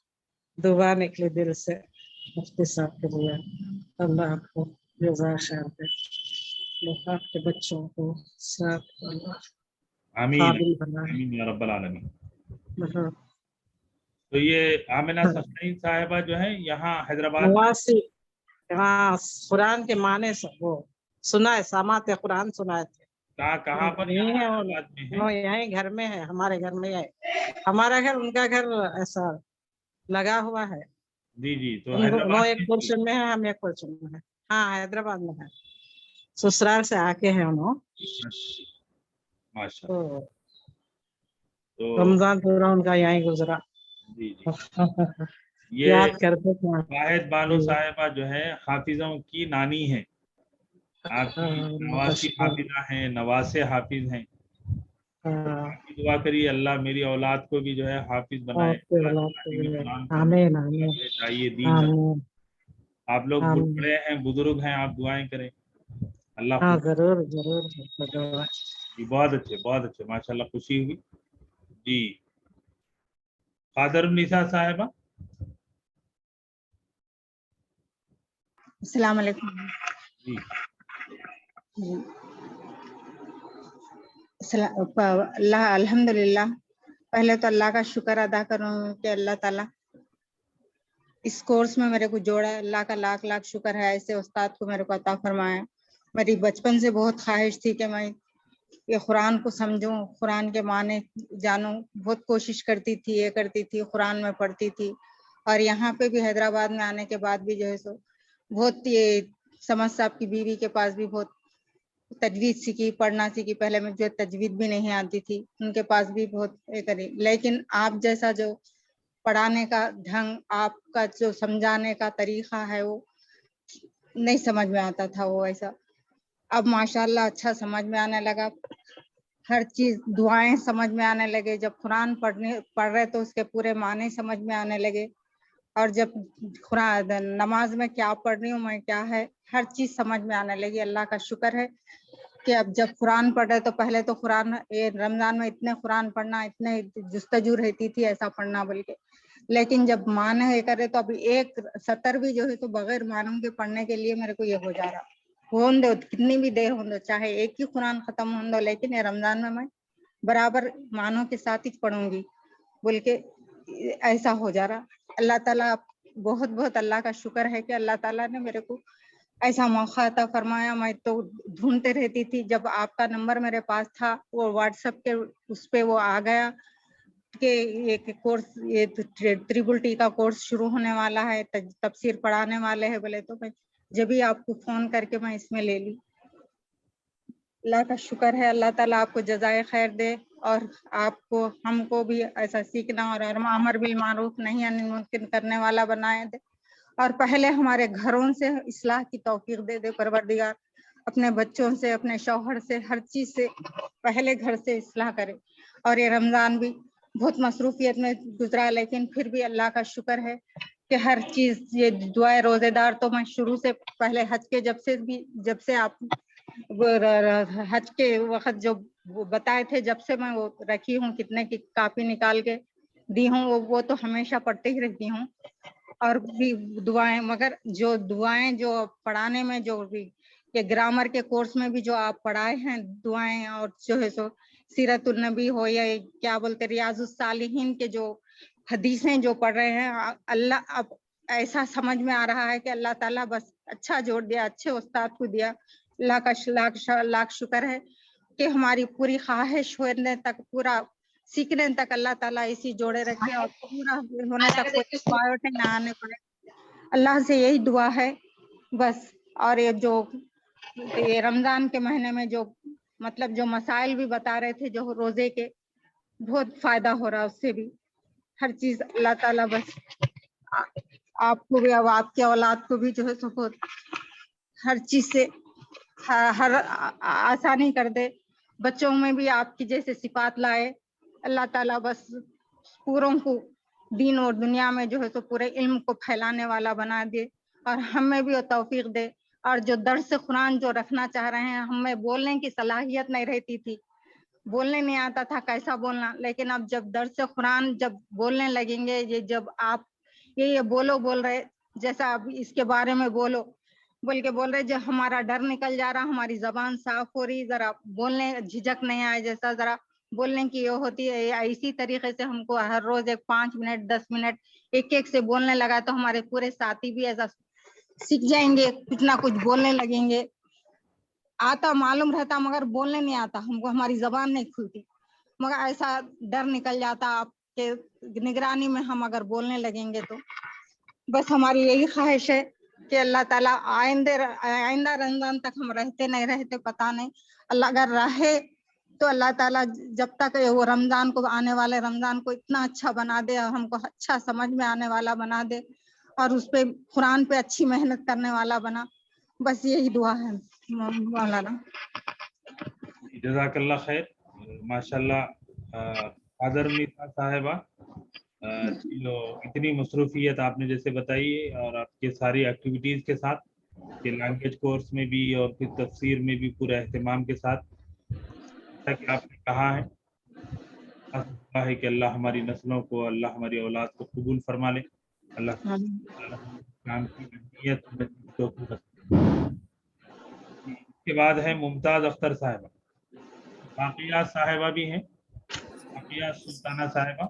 दुआ निकली दिल से मुफ्ती साहब के लिए। अल्लाह आपको जज़ाशार दे, आपके बच्चों को सब आमीन काबिल बनाए। आमीन या रब्बल आलमीन। तो ये आमिना सखीन साहिबा जो है यहाँ हैदराबाद नवासी, हाँ कुरान के माने वो सुनाए, सामात कुरान सुनाए थे। कहाँ पर? यही है, हैदराबाद में है? वो यहीं घर में है, हमारे घर में है। हमारा घर उनका घर ऐसा लगा हुआ है। जी जी। तो वो हैदराबाद एक पोर्शन में है, हम एक पोर्शन में है। हाँ हैदराबाद में है, ससुराल से आके है उन्होंने। माशाअल्लाह। तो रमजान पूरा उनका यहीं गुजरा। जी जी। ये याद करते थे वाहिद बानो साहिबा जो है हाफिजों की नानी है, आपकी नवासी हाफिजा हैं, नवासे हाफिज हैं। दुआ करिए अल्लाह मेरी औलाद को भी जो है हाफिज बनाए, आमीन आमीन चाहिए दीन आमीन। आप लोग बड़े हैं, बुजुर्ग हैं, आप दुआएं करें अल्लाह। हाँ जरूर जरूर। जी बहुत अच्छे माशाल्लाह, खुशी हुई जी। कादरुन्निसा साहिबा। अस्सलाम वालेकुम जी अल्लाह अल्हम्दुलिल्लाह। पहले तो अल्लाह का शुक्र अदा करूँ कि अल्लाह ताला इस कोर्स में मेरे को जोड़ा है। अल्लाह का लाख लाख शुक्र है, ऐसे उस्ताद को मेरे को अता फरमाया। मेरी बचपन से बहुत ख्वाहिश थी कि मैं ये कुरान को समझूं, कुरान के माने जानूं। बहुत कोशिश करती थी, ये करती थी, कुरान में पढ़ती थी। और यहाँ पे भी हैदराबाद में आने के बाद भी जो है सो बहुत ये समझ साहब की बीवी के पास भी बहुत तजवीद सीखी, पढ़ना सीखी। पहले मुझे तजवीद भी नहीं आती थी, उनके पास भी बहुत ये करी। लेकिन आप जैसा जो पढ़ाने का ढंग, आपका जो समझाने का तरीका है, वो नहीं समझ में आता था वो ऐसा। अब माशाल्लाह अच्छा समझ में आने लगा, हर चीज दुआएं समझ में आने लगे। जब कुरान पढ़ रहे तो उसके पूरे माने समझ में आने लगे। और जब कुरान नमाज में क्या पढ़ रही हूँ मैं, क्या है, हर चीज समझ में आने लगी। अल्लाह का शुक्र है कि अब जब कुरान पढ़ रहे तो पहले तो कुरान ये रमजान में इतने कुरान पढ़ना, इतने जुस्तजू रहती थी ऐसा पढ़ना बोल के। लेकिन जब माने ये करे तो अभी एक सतर भी जो है तो बगैर मानों के पढ़ने के लिए मेरे को ये हो जा रहा। हो दो कितनी भी देर हो दो, चाहे एक ही कुरान खत्म हो दो, लेकिन ये रमजान में मैं बराबर मानों के साथ ही पढ़ूंगी बोल के ऐसा हो जा रहा। अल्लाह ताला बहुत बहुत अल्लाह का शुक्र है कि अल्लाह ताला ने मेरे को ऐसा मौका अता फरमाया। मैं तो ढूंढते रहती थी, जब आपका नंबर मेरे पास था वो व्हाट्सएप के उस पे वो आ गया कि ये कोर्स, ये ट्रिपल टी का कोर्स शुरू होने वाला है, तफसीर पढ़ाने वाले हैं बोले, तो मैं जब भी आपको फोन करके मैं इसमें ले ली। अल्लाह का शुक्र है, अल्लाह ताला आपको जज़ाए खैर दे और आपको हमको भी ऐसा सीखना और अमर बिल मारूफ नहीं अनिल मुनकर करने वाला बनाए दे, और पहले हमारे घरों से इस्लाह की तौफीक दे दे परवरदिगार। अपने बच्चों से, अपने शौहर से, हर चीज से पहले घर से इस्लाह करे। और ये रमजान भी बहुत मसरूफियत में गुजरा, लेकिन फिर भी अल्लाह का शुक्र है कि हर चीज, ये दुआए रोजेदार तो मैं शुरू से पहले हज के जब से आप हज के वक्त जो वो बताए थे, जब से मैं वो रखी हूँ, कितने की कापी निकाल के दी हूँ, वो तो हमेशा पढ़ते ही रहती हूँ। और भी दुआएं, मगर जो दुआएं जो पढ़ाने में, जो भी ये ग्रामर के कोर्स में भी जो आप पढ़ाए हैं दुआएं, और जो है सो सीरतुल नबी हो या क्या बोलते रियाजुस सालिहीन के जो हदीसें जो पढ़ रहे हैं, अल्लाह अब ऐसा समझ में आ रहा है कि अल्लाह ताला बस अच्छा जोड़ दिया, अच्छे उस्ताद को दिया। अल्लाह का लाख शुक्र है कि हमारी पूरी ख्वाहिश होने तक, पूरा सीखने तक अल्लाह ताला इसी जोड़े रखे, और पूरा होने तक कोई रुकावटें ना आने पाए। अल्लाह से यही दुआ है बस। और ये रमजान के महीने में जो मतलब जो मसाइल भी बता रहे थे, जो रोजे के, बहुत फायदा हो रहा है उससे भी। हर चीज अल्लाह ताला बस आपको भी, अब आपके औलाद को भी जो है सो हर चीज से हर आसानी कर दे। बच्चों में भी आपकी जैसे सिफात लाए अल्लाह ताला, बस पूरों को दीन और दुनिया में जो है तो पूरे इल्म को फैलाने वाला बना दे, और हमें भी वो तौफीक दे। और जो दर्स कुरान जो रखना चाह रहे हैं, हमें बोलने की सलाहियत नहीं रहती थी, बोलने नहीं आता था कैसा बोलना, लेकिन अब जब दर्स कुरान जब बोलने लगेंगे, ये जब आप ये बोल रहे, जैसा अब इसके बारे में बोल रहे, जब हमारा डर निकल जा रहा, हमारी जबान साफ हो रही, जरा बोलने झिझक नहीं आए, जैसा जरा बोलने की ये होती है, इसी तरीके से हमको हर रोज 5 मिनट 10 मिनट एक से बोलने लगा, तो हमारे पूरे साथी भी ऐसा सीख जाएंगे, कुछ ना कुछ बोलने लगेंगे। आता मालूम रहता मगर बोलने नहीं आता हमको, हमारी जबान नहीं खुलती, मगर ऐसा डर निकल जाता आपके निगरानी में हम अगर बोलने लगेंगे तो। बस हमारी यही ख्वाहिश है कि अल्लाह ताला आइंदा रमजान तक हम रहते नहीं रहते पता नहीं, अल्लाह अगर रहे तो अल्लाह ताला जब तक वो रमजान को, आने वाले रमजान को इतना अच्छा बना दे और हमको अच्छा समझ में आने वाला बना दे, और उस पे कुरान पे अच्छी मेहनत करने वाला बना। बस यही दुआ है मौलाना। जज़ाकल्लाह खैर। माशाल्लाह आदरणीय साहिबा, जो इतनी मसरूफियत आपने जैसे बताई और आपके सारी एक्टिविटीज़ के साथ, कि लैंग्वेज कोर्स में भी और फिर तफसीर में भी पूरा एहतमाम के साथ, जैसा कि आपने कहा है कि अल्लाह हमारी नस्लों को, अल्लाह हमारी औलाद को कबूल फरमा ले, अल्लाह काम की नीयत तो इसके बाद है मुमताज अख्तर साहिबा, बाकिया साहिबा भी हैं, बाकिया सुल्ताना साहिबा,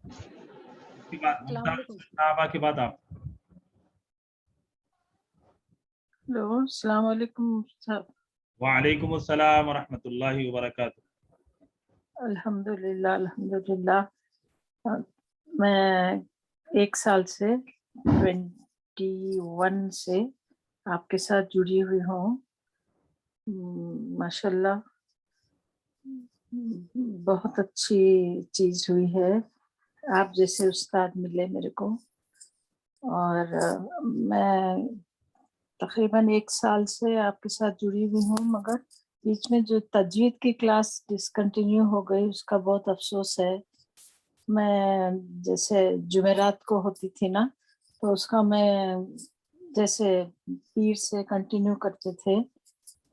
उसके बाद मुमताज साहिबा के बाद आप। हेलो, अस्सलाम वालेकुम साहब। वालेकुम अस्सलाम व रहमतुल्लाहि व बरकातुहू। अल्हम्दुलिल्लाह अल्हम्दुलिल्लाह। मैं 1 साल से 21 से आपके साथ जुड़ी हुई हूँ। माशाल्लाह बहुत अच्छी चीज हुई है, आप जैसे उस्ताद मिले मेरे को। और मैं तकरीबन 1 साल से आपके साथ जुड़ी हुई हूँ, मगर बीच में जो तजवीद की क्लास डिसकंटिन्यू हो गई उसका बहुत अफसोस है। मैं जैसे जुमेरात को होती थी ना, तो उसका मैं जैसे पीर से कंटिन्यू करते थे,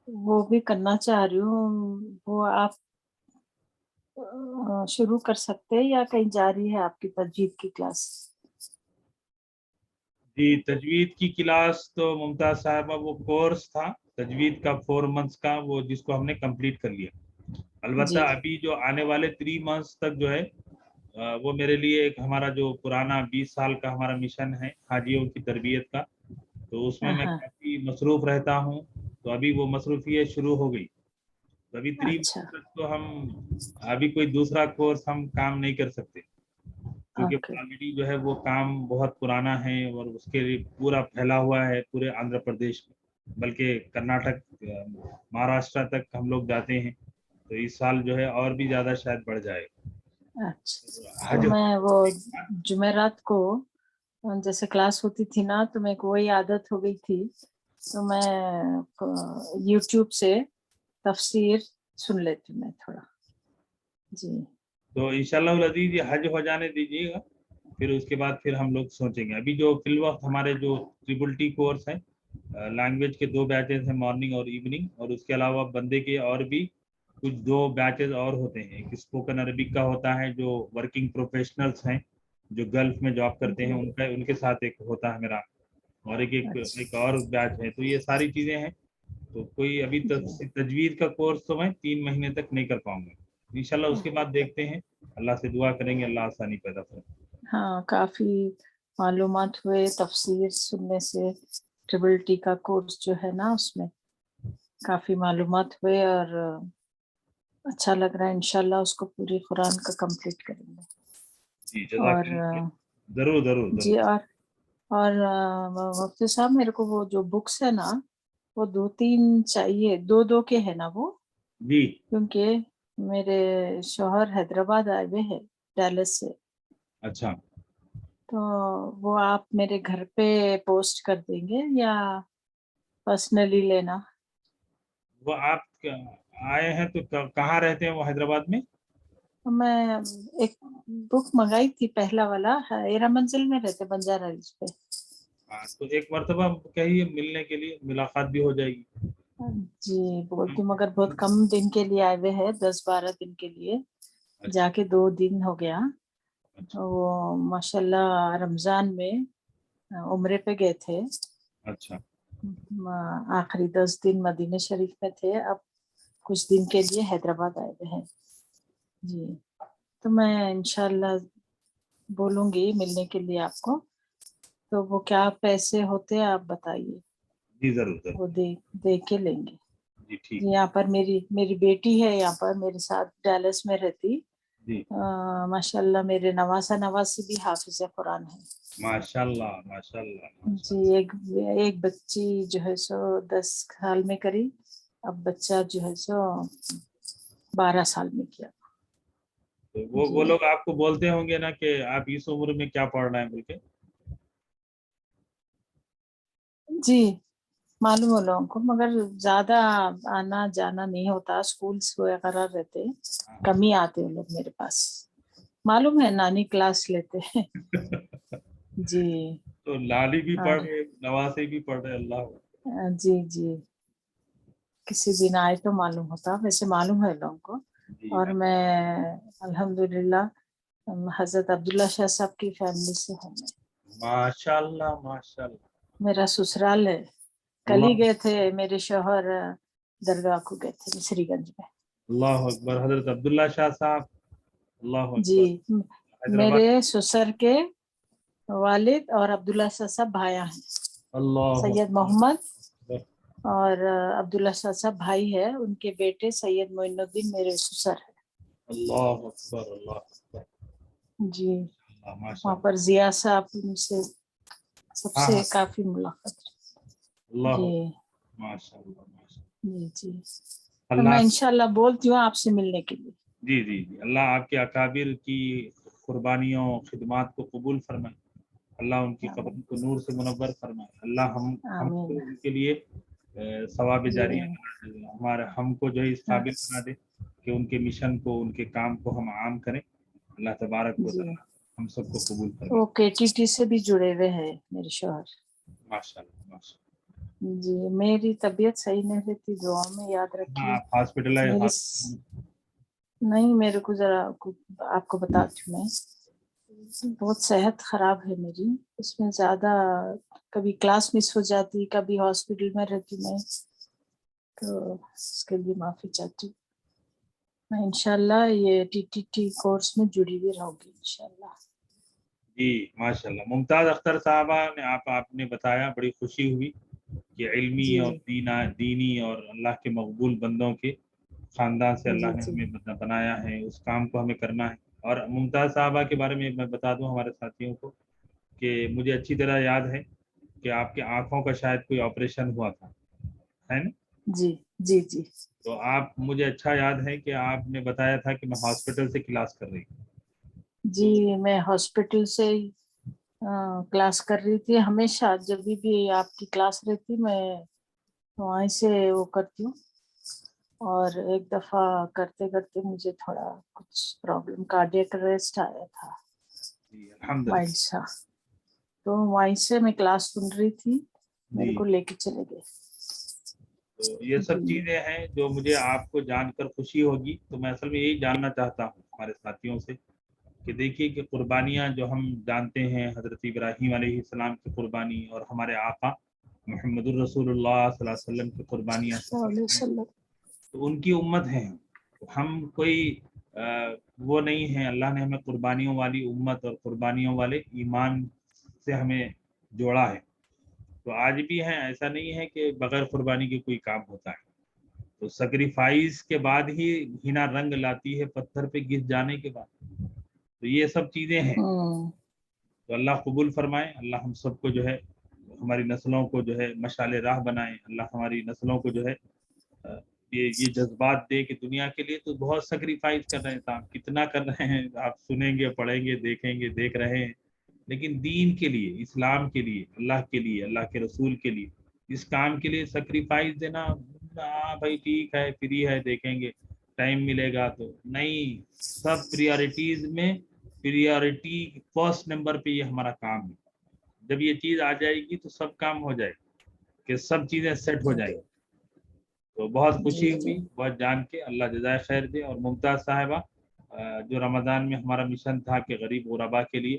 वो भी करना चाह रही हूँ। वो आप शुरू कर सकते हैं या कहीं जारी है आपकी तजवीद की क्लास? जी, तजवीद की क्लास तो मुमताज साहिबा वो कोर्स था तजवीद का 4 मंथ्स का, वो जिसको हमने कंप्लीट कर लिया। अलबत्ता अभी जो आने वाले 3 मंथ्स तक जो है वो मेरे लिए एक हमारा जो पुराना 20 साल का हमारा मिशन है हाजियों की तरबियत का, तो उसमें मैं काफ़ी بھی مصروف رہتا ہوں, تو ابھی وہ مصروفیت شروع ہو گئی. تو ابھی 3 اچھا مہینے تک تو ہم ابھی کوئی دوسرا کورس ہم کام نہیں کر سکتے, کیونکہ اوکے آلریڈی جو ہے وہ کام بہت پرانا ہے اور اس کے لیے پورا پھیلا ہوا ہے پورے آندھرا پردیش میں, بلکہ کرناٹک مہاراشٹر تک ہم لوگ جاتے ہیں. تو اس سال جو ہے اور بھی زیادہ شاید بڑھ جائے. اچھا. تو میں وہ جمعرات کو جیسے کلاس ہوتی تھی نا, تو میرے کو وہی عادت ہو گئی تھی, تو میں یوٹیوب سے تفسیر سن لیتی ہوں میں تھوڑا. جی تو انشاءاللہ العزیز یہ حج ہو جانے دیجیے گا, پھر اس کے بعد پھر ہم لوگ سوچیں گے. ابھی جو فی الوقت ہمارے جو ٹی کورس ہیں, لینگویج کے 2 بیچز ہیں, مارننگ اور ایوننگ, اور اس کے علاوہ بندے کے اور بھی کچھ 2 بیچز اور ہوتے ہیں. ایک اسپوکن عربک کا ہوتا ہے جو ورکنگ پروفیشنلز ہیں جو گلف میں جاب کرتے ہیں, ان کے ساتھ ایک ہوتا ہے میرا, اور ایک اور بیچ ہے. تو یہ ساری چیزیں ہیں. تو کوئی ابھی تجوید کا کورس تو میں 3 مہینے تک نہیں کر پاؤں گا انشاءاللہ. اس کے بعد دیکھتے ہیں, اللہ سے دعا کریں گے اللہ آسانی پیدا کرے. ہاں, کافی معلومات ہوئے تفسیر سننے سے. ٹی کا کورس جو ہے نا, اس میں کافی معلومات ہوئے اور اچھا لگ رہا ہے. انشاءاللہ اس کو پوری قرآن کا کمپلیٹ کریں گے. جی جزاک اور اللہ, ضرور ضرور جی, ضرور. اور مفتی صاحب میرے کو وہ جو بکس ہے نا, وہ 2-3 چاہیے, 2 کے ہے نا وہ, جی کیونکہ میرے شوہر حیدرآباد آئے ہوئے ہیں ڈیلس سے. اچھا, تو وہ آپ میرے گھر پہ پوسٹ کر دیں گے یا پرسنلی لینا؟ وہ آپ آئے ہیں تو کہاں رہتے ہیں وہ حیدرآباد میں؟ میں ایک بک منگائی تھی, پہلا والا ہیرا منزل میں رہتے, بنجارا ہلز پہ. تو ایک مرتبہ کہیے ملنے کے لیے, ملاقات بھی ہو جائے گی. جی بولتی ہوں, مگر بہت کم دن کے لیے آئے ہوئے ہیں, 10-12 دن کے لیے. جا کے 2 دن ہو گیا. وہ ماشاءاللہ رمضان میں عمرے پہ گئے تھے. اچھا, آخری 10 دن مدینہ شریف میں تھے, اب کچھ دن کے لیے حیدرآباد آئے ہوئے ہیں. جی, تو میں انشاءاللہ بولوں گی ملنے کے لیے آپ کو. تو وہ کیا پیسے ہوتے آپ بتائیے, جی ضرور ضرور. وہ دے کے لیں گے. جی ٹھیک. یہاں پر میری بیٹی ہے, یہاں پر میرے ساتھ ڈیلس میں رہتی. جی ماشاءاللہ میرے نواسا نواسی بھی حافظ قرآن ہے. ماشاءاللہ ماشاءاللہ. جی, ایک بچی جو ہے سو 10 سال میں کری, اب بچہ جو ہے سو 12 سال میں کیا. وہ لوگ آپ کو بولتے ہوں گے نا کہ آپ اس عمر میں کیا پڑھ رہے ہیں بول کے. جی معلوم ہو لوگوں کو, مگر زیادہ آنا جانا نہیں ہوتا, اسکولس وغیرہ رہتے, کم ہی آتے ہیں لوگ میرے پاس. معلوم ہے نانی کلاس لیتے ہیں. جی تو لالی بھی پڑھ رہے, نواسے بھی پڑھ رہے. اللہ. جی کسی دن آئے تو معلوم ہوتا, ویسے معلوم ہے لوگوں کو. اور میں الحمدللہ حضرت عبداللہ شاہ صاحب کی فیملی سے ہوں. ماشاءاللہ ماشاءاللہ. میرا سسرال ہے. کل ہی گئے تھے میرے شوہر, درگاہ کو گئے تھے مصری گنج میں. اللہ اکبر. حضرت عبداللہ شاہ صاحب, اللہ اکبر. جی, میرے سسر کے والد اور عبداللہ شاہ صاحب بھائی ہیں. اللہ سید محمد اور عبداللہ شاہ صاحب بھائی ہے, ان کے بیٹے سید معین الدین میرے سسر ہے. اللہ اکبر اللہ اکبر. جی, وہاں پر ضیاء صاحب ان سے سب سے کافی ملاقات. جی ماشاءاللہ. جی, تو میں انشاءاللہ بولتی ہوں آپ سے ملنے کے لیے. جی جی جی. اللہ آپ کے اکابر کی قربانیوں خدمات کو قبول فرمائے. اللہ ان کی قبر کو نور سے منور فرمائے. اللہ ہم کو ان کے لیے ثواب جاری ہم کو جو ہے اس قابل بنا دے کہ ان کے مشن کو, ان کے کام کو ہم عام کریں. اللہ تبارک و تعالی ہم سب کو قبول فرمائے. وہ KTT سے بھی جڑے ہوئے ہیں میرے شوہر. ماشاءاللہ ماشاءاللہ. جی, میری طبیعت صحیح نہیں رہتی, دعا میں یاد رکھیے. ہاسپٹل نہیں, میرے کو ذرا آپ کو بتاتی ہوں, میں بہت صحت خراب ہے میری. اس میں زیادہ کبھی کلاس مس ہو جاتی, کبھی ہاسپٹل میں رہتی میں, تو اس کے لیے معافی چاہتی ہوں. میں انشاءاللہ یہ TTT کورس میں جڑی ہوئی رہوں گی انشاءاللہ. جی ماشاءاللہ. ممتاز اختر صاحبہ نے آپ نے بتایا, بڑی خوشی ہوئی کہ علمی جی اور دینی اور اللہ کے مقبول بندوں کے خاندان سے اللہ جی نے جی ہمیں بنایا ہے، اس کام کو ہمیں کرنا ہے۔ اور ممتاز صاحبہ کے بارے میں بتا دوں ہمارے ساتھیوں کو کہ مجھے اچھی طرح یاد ہے کہ آپ کے آنکھوں کا شاید کوئی آپریشن ہوا تھا، ہے نا؟ جی جی جی تو آپ، مجھے اچھا یاد ہے کہ آپ نے بتایا تھا کہ میں ہاسپٹل سے کلاس کر رہی ہوں۔ جی میں ہاسپٹل سے کلاس کر رہی تھی، ہمیشہ جب بھی آپ کی کلاس رہتی میں وہیں سے وہ کرتی ہوں، اور ایک دفعہ کرتے کرتے مجھے تھوڑا کچھ پرابلم کارڈیک ریسٹ آیا تھا جی الحمد مائلڈ للہ۔ سا، تو وہیں سے میں کلاس سن رہی تھی، میرے جی کو لے کے چلے گئے۔ تو یہ سب جی چیزیں ہیں جو مجھے آپ کو جان کر خوشی ہوگی۔ تو میں اصل میں یہی جاننا چاہتا ہوں ہمارے ساتھیوں سے کہ دیکھیے کہ قربانیاں جو ہم جانتے ہیں حضرت ابراہیم علیہ السلام کی قربانی اور ہمارے آقا محمد الرسول اللہ صلی اللہ علیہ وسلم کی قربانیاں صلی اللہ علیہ وسلم۔ تو ان کی امت ہیں ہم، کوئی وہ نہیں ہے۔ اللہ نے ہمیں قربانیوں والی امت اور قربانیوں والے ایمان سے ہمیں جوڑا ہے۔ تو آج بھی ہیں، ایسا نہیں ہے کہ بغیر قربانی کے کوئی کام ہوتا ہے۔ تو سیکریفائس کے بعد ہی ہنا رنگ لاتی ہے، پتھر پہ گس جانے کے بعد۔ تو یہ سب چیزیں ہیں۔ تو اللہ قبول فرمائے، اللہ ہم سب کو جو ہے، ہماری نسلوں کو جو ہے مشعل راہ بنائے، اللہ ہماری نسلوں کو جو ہے یہ جذبات دے کہ دنیا کے لیے تو بہت سیکریفائس کر رہے ہیں صاحب، کتنا کر رہے ہیں، آپ سنیں گے، پڑھیں گے، دیکھیں گے، دیکھ رہے ہیں، لیکن دین کے لیے، اسلام کے لیے، اللہ کے رسول کے لیے، اس کام کے لیے سیکریفائس دینا، ہاں بھائی ٹھیک ہے، فری ہے، دیکھیں گے، ٹائم ملے گا تو نہیں۔ سب پریارٹیز میں پریارٹی فرسٹ نمبر پہ یہ ہمارا کام ہے۔ جب یہ چیز آ جائے گی تو سب کام ہو جائے گا، کہ سب چیزیں سیٹ ہو جائیں گی۔ تو بہت خوشی جی ہوئی، بہت جان کے، اللہ جزائے خیر دے۔ اور ممتاز صاحبہ، جو رمضان میں ہمارا مشن تھا کہ غریب غربا کے لیے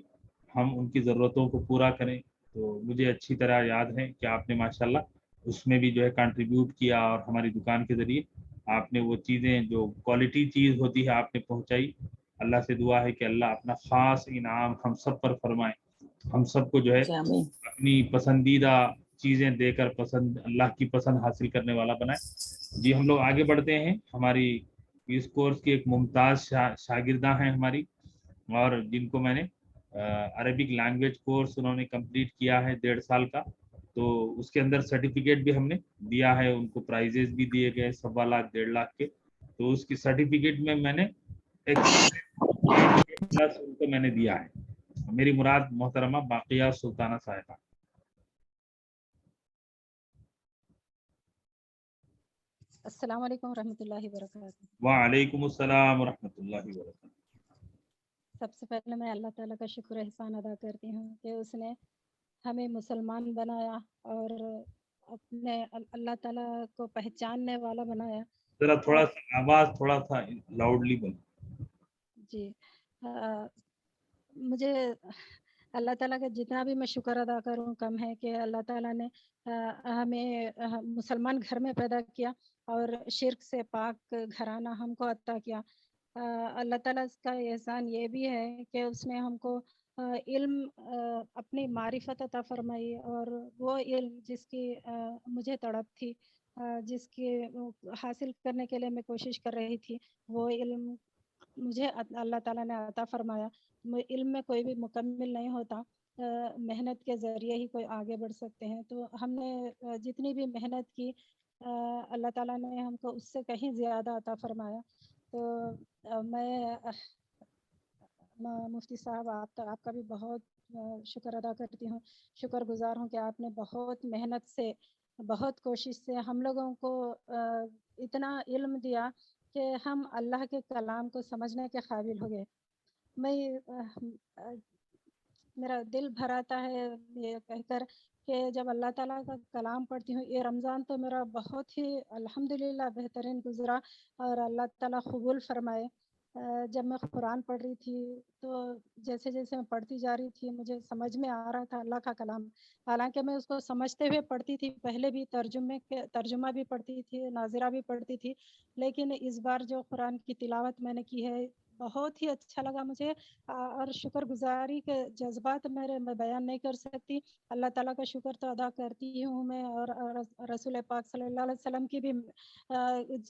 ہم ان کی ضرورتوں کو پورا کریں، تو مجھے اچھی طرح یاد ہے کہ آپ نے ماشاءاللہ اس میں بھی جو ہے کنٹریبیوٹ کیا، اور ہماری دکان کے ذریعے آپ نے وہ چیزیں جو کوالٹی چیز ہوتی ہے آپ نے پہنچائی۔ اللہ سے دعا ہے کہ اللہ اپنا خاص انعام ہم سب پر فرمائے، ہم سب کو جو ہے آمین۔ اپنی پسندیدہ چیزیں دے کر اللہ کی پسند حاصل کرنے والا بنائے۔ جی ہم لوگ آگے بڑھتے ہیں۔ ہماری اس کورس کی ایک ممتاز شاگردہ ہیں ہماری، اور جن کو میں نے عربک لینگویج کورس انہوں نے کمپلیٹ کیا ہے 1.5 سال کا، تو اس کے اندر سرٹیفکیٹ بھی ہم نے دیا ہے، ان کو پرائزز بھی دیے گئے 1.25 لاکھ 1.5 لاکھ کے۔ تو اس کی سرٹیفکیٹ میں نے پلس ان کو میں نے دیا ہے۔ میری مراد محترمہ باقیہ سلطانہ صاحبہ۔ السلام علیکم ورحمۃ اللہ وبرکاتہ۔ وعلیکم السلام ورحمۃ اللہ وبرکاتہ۔ سب سے پہلے میں اللہ تعالیٰ کا شکر احسان ادا کرتی ہوں کہ اس نے ہمیں مسلمان بنایا اور اپنے اللہ تعالیٰ کو پہچاننے والا بنایا۔ ذرا تھوڑا سا آواز تھوڑا سا لاؤڈلی بولو۔ جی مجھے اللہ تعالیٰ کا جتنا بھی میں شکر ادا کروں کم ہے کہ اللہ تعالیٰ نے ہمیں مسلمان گھر میں پیدا کیا اور شرک سے پاک گھرانہ ہم کو عطا کیا۔ اللہ تعالیٰ کا احسان یہ بھی ہے کہ اس نے ہم کو علم اپنی معرفت عطا فرمائی، اور وہ علم جس کی مجھے تڑپ تھی، جس کی حاصل کرنے کے لیے میں کوشش کر رہی تھی، وہ علم مجھے اللہ تعالیٰ نے عطا فرمایا۔ علم میں کوئی بھی مکمل نہیں ہوتا، محنت کے ذریعے ہی کوئی آگے بڑھ سکتے ہیں۔ تو ہم نے جتنی بھی محنت کی، اللہ تعالیٰ نے ہم کو اس سے کہیں زیادہ عطا فرمایا۔ تو میں مفتی صاحب آپ کا بھی بہت شکر ادا کرتی ہوں، شکر گزار ہوں کہ آپ نے بہت محنت سے، بہت کوشش سے ہم لوگوں کو اتنا علم دیا کہ ہم اللہ کے کلام کو سمجھنے کے قابل ہو گئے۔ میرا دل بھر آتا ہے یہ کہہ کر کہ جب اللہ تعالیٰ کا کلام پڑھتی ہوں، یہ رمضان تو میرا بہت ہی الحمدللہ بہترین گزرا، اور اللہ تعالیٰ قبول فرمائے۔ جب میں قرآن پڑھ رہی تھی تو جیسے جیسے میں پڑھتی جا رہی تھی مجھے سمجھ میں آ رہا تھا اللہ کا کلام، حالانکہ میں اس کو سمجھتے ہوئے پڑھتی تھی، پہلے بھی ترجمہ بھی پڑھتی تھی، ناظرہ بھی پڑھتی تھی، لیکن اس بار جو قرآن کی تلاوت میں نے کی ہے बहुत ही अच्छा लगा मुझे और शुक्रगुजारी के जज्बात मैं बयान नहीं कर सकती। अल्लाह ताला का शुक्र तो अदा करती हूँ मैं, और रसूल पाक सल्लल्लाहु अलैहि वसल्लम की भी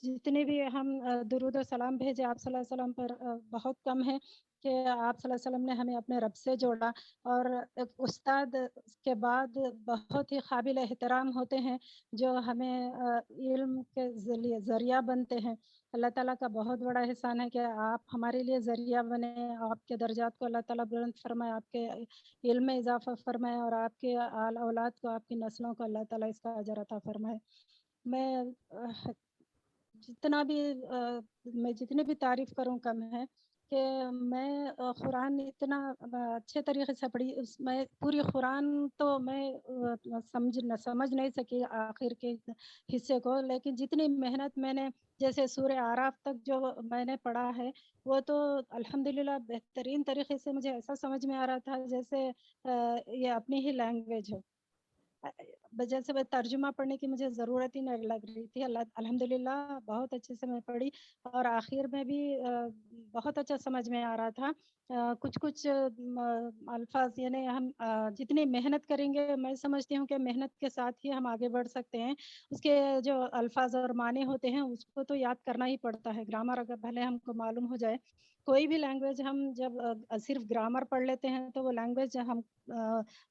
जितने भी हम दुरूद और सलाम भेजे आप सल्लल्लाहु अलैहि वसल्लम पर बहुत कम है कि आप सल्लल्लाहु अलैहि वसल्लम ने हमें अपने रब से जोड़ा। और एक उस्ताद के बाद बहुत ही काबिल एहतराम होते हैं जो हमें इल्म के जरिया बनते हैं। अल्लाह ताला का बहुत बड़ा एहसान है कि आप हमारे लिए जरिया बने, आपके दर्जात को अल्लाह ताला बुलंद फरमाए, आपके इल्म में इजाफा फरमाए, और आपके आल औलाद को, आपकी नस्लों को अल्लाह ताला इसका अजर अता फरमाए। मैं जितना भी मैं जितनी भी तारीफ करूं कम है कि मैं कुरान इतना अच्छे तरीके से पढ़ी, मैं पूरी कुरान तो मैं समझ नहीं सकी आखिर के हिस्से को, लेकिन जितनी मेहनत मैंने जैसे सूरह आराफ तक जो मैंने पढ़ा है वो तो अल्हम्दुलिल्लाह बेहतरीन तरीके से मुझे ऐसा समझ में आ रहा था जैसे ये अपनी ही लैंग्वेज हो। वजह से तर्जुमा पढ़ने की मुझे ज़रूरत ही नहीं लग रही थी। अल्हम्दुलिल्लाह बहुत अच्छे से मैं पढ़ी, और आखिर में भी बहुत अच्छा समझ में आ रहा था। कुछ अल्फाज यानी हम जितनी मेहनत करेंगे, मैं समझती हूँ कि मेहनत के साथ ही हम आगे बढ़ सकते हैं। उसके जो अल्फाज और माने होते हैं उसको तो याद करना ही पड़ता है। ग्रामर अगर भले हमको मालूम हो जाए, कोई भी लैंग्वेज हम जब सिर्फ ग्रामर पढ़ लेते हैं तो वो लैंग्वेज हम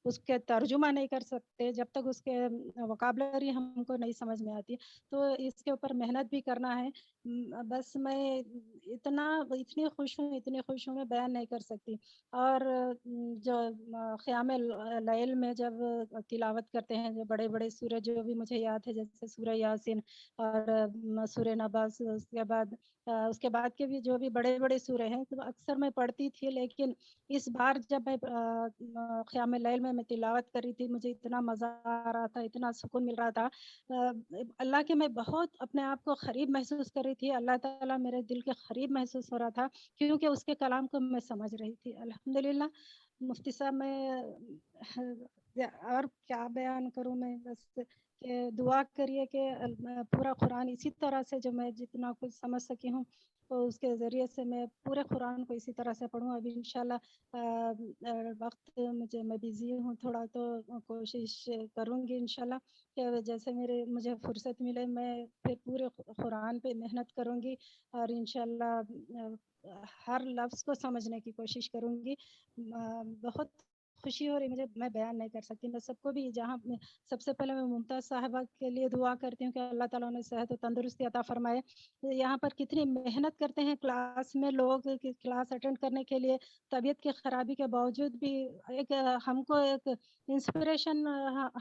उसके तर्जुमा नहीं कर सकते जब तक उसके वोकाबलरी हमको नहीं समझ में आती। तो इसके ऊपर मेहनत भी करना है। बस मैं इतनी खुश हूँ मैं बयान नहीं कर सकती। और जो क़याम लैल में जब तिलावत करते हैं जो बड़े बड़े सूरह जो भी मुझे याद है, जैसे सूरह यासीन और सूरह नबास, उसके बाद के भी जो भी बड़े बड़े सूरह हैं तो अक्सर मैं पढ़ती थी, लेकिन इस बार जब मैं क़याम लैल में मैं तिलावत कर रही थी मुझे इतना मज़ा आ रहा था, इतना सुकून मिल रहा था। अल्लाह के मैं बहुत अपने आप को क़रीब महसूस कर रही थी। अल्लाह ताला मेरे दिल के क़रीब महसूस हो रहा था क्योंकि उसके कलाम को मैं समझ रही थी। अल्हम्दुलिल्लाह। मुफ्ती साहब, मैं और क्या बयान करूँ मैं, बस कि दुआ करिए कि पूरा कुरान इसी तरह से जो मैं जितना कुछ समझ सकी हूँ तो उसके ज़रिए से मैं पूरे कुरान को इसी तरह से पढूँ। अभी इंशाल्लाह वक्त मैं बिज़ी हूँ थोड़ा, तो कोशिश करूँगी इंशाल्लाह कि जैसे मुझे फुर्सत मिले मैं फिर पूरे कुरान पे मेहनत करूँगी और इंशाल्लाह हर लफ्ज़ को समझने की कोशिश करूँगी। बहुत खुशी हो रही मुझे, मैं बयान नहीं कर सकती। मैं सबको भी सबसे पहले मैं मुमताज़ साहिबा के लिए दुआ करती हूँ कि अल्लाह ताला उन्हें सेहत और तंदुरुस्ती अता फरमाए। यहाँ पर कितनी मेहनत करते हैं क्लास में लोग क्लास अटेंड करने के लिए, तबीयत की ख़राबी के बावजूद भी हमको एक इंस्पिरेशन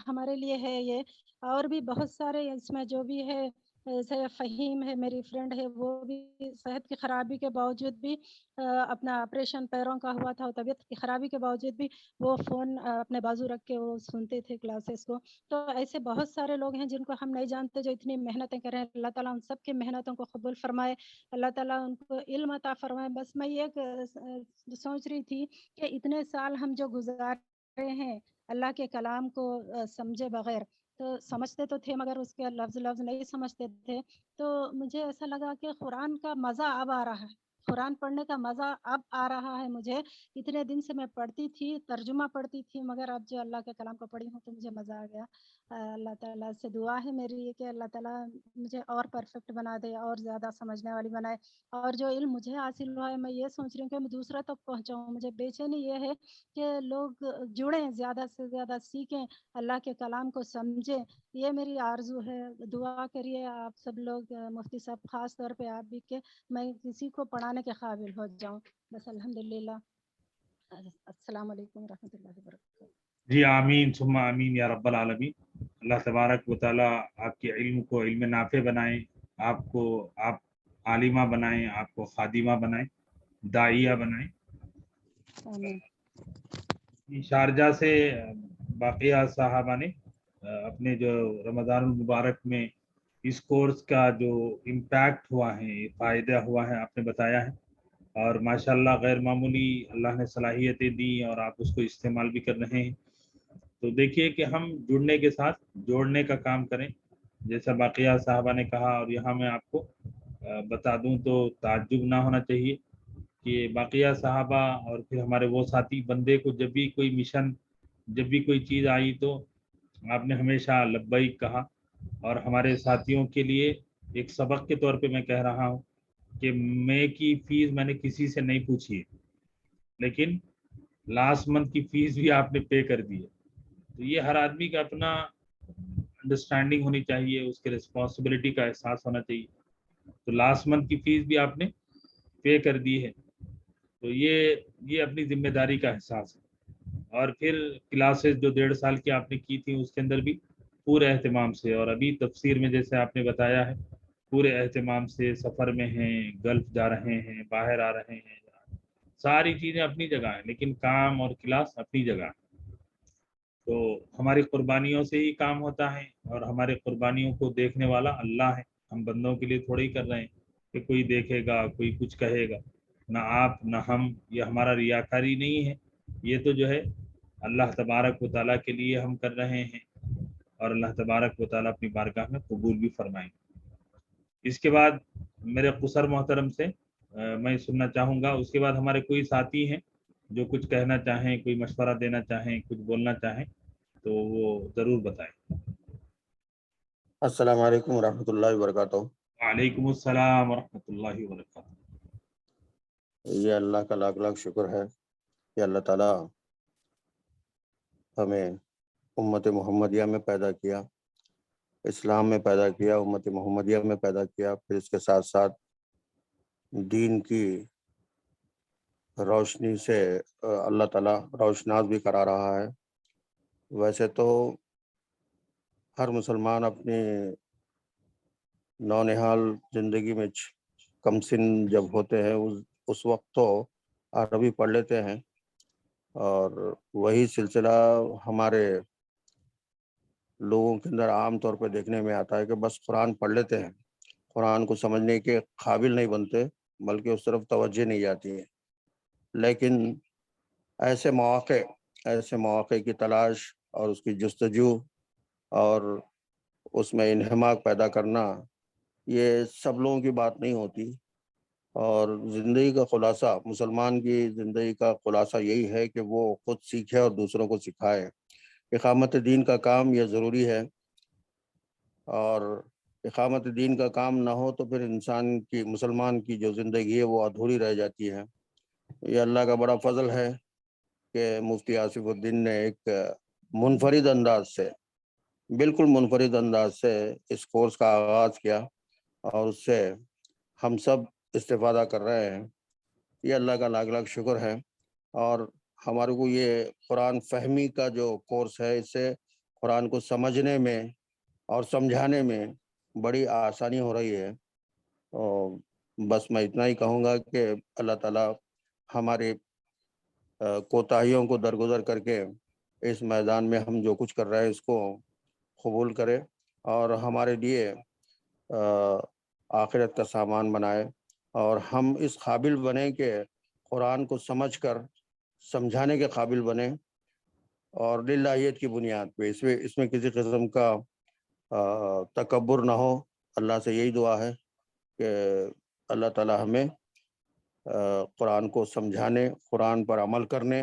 हमारे लिए है ये। और भी बहुत सारे इसमें जो भी है, जैसे फ़हीम है, मेरी फ्रेंड है, वो भी सेहत की ख़राबी के बावजूद भी अपना ऑपरेशन पैरों का हुआ था और तबीयत की ख़राबी के बावजूद भी वो फ़ोन अपने बाजू रख के वो सुनते थे क्लासेस को। तो ऐसे बहुत सारे लोग हैं जिनको हम नहीं जानते जो इतनी मेहनतें कर रहे हैं। अल्लाह ताला उन सब की मेहनतों को कबूल फरमाए, अल्लाह ताला उनको इल्म अता फरमाए। बस मैं ये सोच रही थी कि इतने साल हम जो गुजार रहे हैं अल्लाह के कलाम को समझे बगैर, तो समझते तो थे मगर उसके लफ्ज़ नहीं समझते थे। तो मुझे ऐसा लगा कि कुरान का मज़ा अब आ रहा है, कुरान पढ़ने का मज़ा अब आ रहा है मुझे। इतने दिन से मैं पढ़ती थी, तर्जुमा पढ़ती थी, मगर अब जो अल्लाह के कलाम को पढ़ी हूँ तो मुझे मज़ा आ गया। अल्लाह ताला से दुआ है मेरी कि अल्लाह ताला मुझे और परफेक्ट बना दे और ज़्यादा समझने वाली बनाए। और जो इल्म मुझे हासिल हुआ है मैं ये सोच रही हूँ कि मैं दूसरा तक पहुँचाऊँ। मुझे बेचैनी ये है कि लोग जुड़ें, ज़्यादा से ज़्यादा सीखें, अल्लाह के कलाम को समझें। ये मेरी आरज़ू है। दुआ करिए आप सब लोग, मुफ्ती साहब ख़ास तौर पे आप भी, कि मैं किसी को पढ़ाने के काबिल हो जाऊँ। बस अल्हम्दुलिल्लाह। अस्सलाम वालेकुम रहमतुल्लाहि व बरकातहू। जी आमीन सुम्मा आमीन या रब्बल आलमीन। अल्लाह तबारक व तआला आपके इल्म को इल्म नाफे बनाए, आप आलिमा बनाए, आपको खादिमा बनाए, दाइया बनाए। आमीन। शारजा से बाक़िया साहबा ने अपने जो रमज़ान मुबारक में इस कोर्स का जो इम्पैक्ट हुआ है, फ़ायदा हुआ है, आपने बताया है। और माशाल्लाह गैर मामूली अल्लाह ने सलाहियतें दी और आप उसको इस्तेमाल भी कर रहे हैं। तो देखिए कि हम जुड़ने के साथ जोड़ने का काम करें, जैसा बाक़िया साहबा ने कहा। और यहाँ मैं आपको बता दूं तो ताज्जुब ना होना चाहिए کہ باقیہ صحابہ اور پھر ہمارے وہ ساتھی بندے کو جب بھی کوئی مشن، جب بھی کوئی چیز آئی تو آپ نے ہمیشہ لبیک کہا. اور ہمارے ساتھیوں کے لیے ایک سبق کے طور پہ میں کہہ رہا ہوں کہ میں کی فیس میں نے کسی سے نہیں پوچھی ہے، لیکن لاسٹ منتھ کی فیس بھی آپ نے پے کر دی ہے. تو یہ ہر آدمی کا اپنا انڈرسٹینڈنگ ہونی چاہیے، اس کے رسپانسبلٹی کا احساس ہونا چاہیے. تو لاسٹ منتھ کی فیس بھی آپ نے پے کر دی ہے، تو یہ اپنی ذمہ داری کا احساس ہے. اور پھر کلاسز جو 1.5 سال کی آپ نے کی تھی اس کے اندر بھی پورے اہتمام سے، اور ابھی تفسیر میں جیسے آپ نے بتایا ہے پورے اہتمام سے سفر میں ہیں، گلف جا رہے ہیں، باہر آ رہے ہیں، ساری چیزیں اپنی جگہ ہیں، لیکن کام اور کلاس اپنی جگہ ہے. تو ہماری قربانیوں سے ہی کام ہوتا ہے، اور ہمارے قربانیوں کو دیکھنے والا اللہ ہے. ہم بندوں کے لیے تھوڑے ہی کر رہے ہیں کہ کوئی دیکھے گا، کوئی کچھ کہے گا. نہ آپ نہ ہم، یہ ہمارا ریاکاری نہیں ہے، یہ تو جو ہے اللہ تبارک و تعالیٰ کے لیے ہم کر رہے ہیں، اور اللہ تبارک و تعالیٰ اپنی بارگاہ میں قبول بھی فرمائیں. اس کے بعد میرے قصر محترم سے میں سننا چاہوں گا. اس کے بعد ہمارے کوئی ساتھی ہیں جو کچھ کہنا چاہیں، کوئی مشورہ دینا چاہیں، کچھ بولنا چاہیں تو وہ ضرور بتائیں. السلام علیکم ورحمۃ اللہ وبرکاتہ. وعلیکم السلام ورحمۃ اللہ وبرکاتہ. یہ اللہ کا لاکھ لاکھ شکر ہے کہ اللہ تعالیٰ ہمیں امت محمدیہ میں پیدا کیا، اسلام میں پیدا کیا، امت محمدیہ میں پیدا کیا، پھر اس کے ساتھ ساتھ دین کی روشنی سے اللہ تعالیٰ روشناس بھی کرا رہا ہے. ویسے تو ہر مسلمان اپنی نونہال زندگی میں کم سن جب ہوتے ہیں اس وقت تو عربی پڑھ لیتے ہیں، اور وہی سلسلہ ہمارے لوگوں کے اندر عام طور پہ دیکھنے میں آتا ہے کہ بس قرآن پڑھ لیتے ہیں، قرآن کو سمجھنے کے قابل نہیں بنتے، بلکہ اس طرف توجہ نہیں جاتی ہے. لیکن ایسے مواقع کی تلاش اور اس کی جستجو اور اس میں انہماک پیدا کرنا، یہ سب لوگوں کی بات نہیں ہوتی. اور زندگی کا خلاصہ، مسلمان کی زندگی کا خلاصہ یہی ہے کہ وہ خود سیکھے اور دوسروں کو سکھائے. اقامت دین کا کام یہ ضروری ہے، اور اقامت دین کا کام نہ ہو تو پھر مسلمان کی جو زندگی ہے وہ ادھوری رہ جاتی ہے. یہ اللہ کا بڑا فضل ہے کہ مفتی آصف الدین نے ایک بالکل منفرد انداز سے اس کورس کا آغاز کیا، اور اس سے ہم سب استفادہ کر رہے ہیں. یہ اللہ کا لاکھ لاکھ شکر ہے. اور ہمارے کو یہ قرآن فہمی کا جو کورس ہے، اس سے قرآن کو سمجھنے میں اور سمجھانے میں بڑی آسانی ہو رہی ہے. اور بس میں اتنا ہی کہوں گا کہ اللہ تعالیٰ ہمارے کوتاہیوں کو درگزر کر کے اس میدان میں ہم جو کچھ کر رہے ہیں اس کو قبول کرے، اور ہمارے لیے آخرت کا سامان بنائے، اور ہم اس قابل بنیں کہ قرآن کو سمجھ کر سمجھانے کے قابل بنیں، اور للہیت کی بنیاد پہ اس میں کسی قسم کا تکبر نہ ہو. اللہ سے یہی دعا ہے کہ اللہ تعالیٰ ہمیں قرآن کو سمجھانے، قرآن پر عمل کرنے،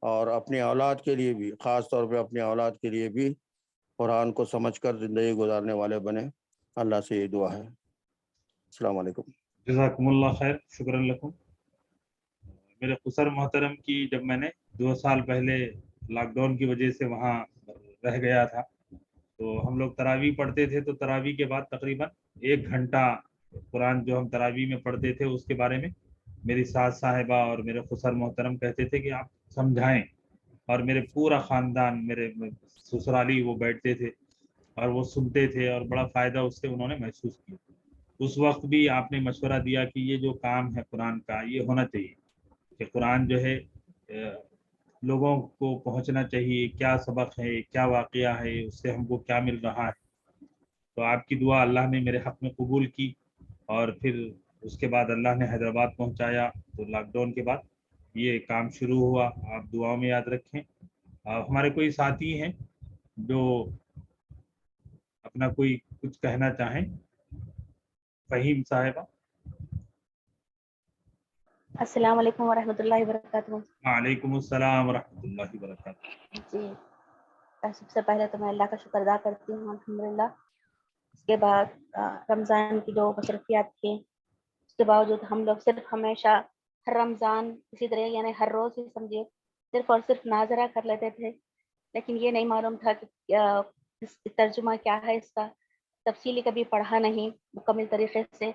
اور اپنی اولاد کے لیے بھی، خاص طور پہ اپنی اولاد کے لیے بھی قرآن کو سمجھ کر زندگی گزارنے والے بنے. اللہ سے یہی دعا ہے. السلام علیکم. جزاکم اللہ خیر. شکرا لکم. میرے قصر محترم کی جب میں نے 2 سال پہلے لاک ڈاؤن کی وجہ سے وہاں رہ گیا تھا، تو ہم لوگ تراویح پڑھتے تھے، تو تراویح کے بعد تقریباً 1 گھنٹہ قرآن جو ہم تراویح میں پڑھتے تھے اس کے بارے میں میری ساس صاحبہ اور میرے قصر محترم کہتے تھے کہ آپ سمجھائیں، اور میرے پورا خاندان، میرے سسرالی وہ بیٹھتے تھے اور وہ سنتے تھے، اور بڑا فائدہ اس سے انہوں نے محسوس کیا. اس وقت بھی آپ نے مشورہ دیا کہ یہ جو کام ہے قرآن کا، یہ ہونا چاہیے کہ قرآن جو ہے لوگوں کو پہنچنا چاہیے، کیا سبق ہے، کیا واقعہ ہے، اس سے ہم کو کیا مل رہا ہے. تو آپ کی دعا اللہ نے میرے حق میں قبول کی، اور پھر اس کے بعد اللہ نے حیدرآباد پہنچایا. تو لاک ڈاؤن کے بعد یہ کام شروع ہوا. آپ دعاؤں میں یاد رکھیں. ہمارے کوئی ساتھی ہیں جو اپنا کوئی کچھ کہنا چاہیں؟ فہیم صاحبہ. अस्सलाम वालेकुम वरहमतुल्लाहि वबरकातुहू। वालेकुम अस्सलाम वरहमतुल्लाहि वबरकातुहू। जी, सबसे पहले तो मैं अल्लाह का शुक्र अदा करती हूँ अल्हम्दुलिल्लाह। उसके बाद रमज़ान की जो मसरूफियात थी, उसके बावजूद हम लोग सिर्फ हमेशा हर रमज़ान इसी तरह यानी हर रोज़ ही समझिए सिर्फ और सिर्फ नाजरा कर लेते थे, लेकिन ये नहीं मालूम था कि तर्जुमा क्या है इसका, तफसीली कभी पढ़ा नहीं मुकम्मल तरीके से।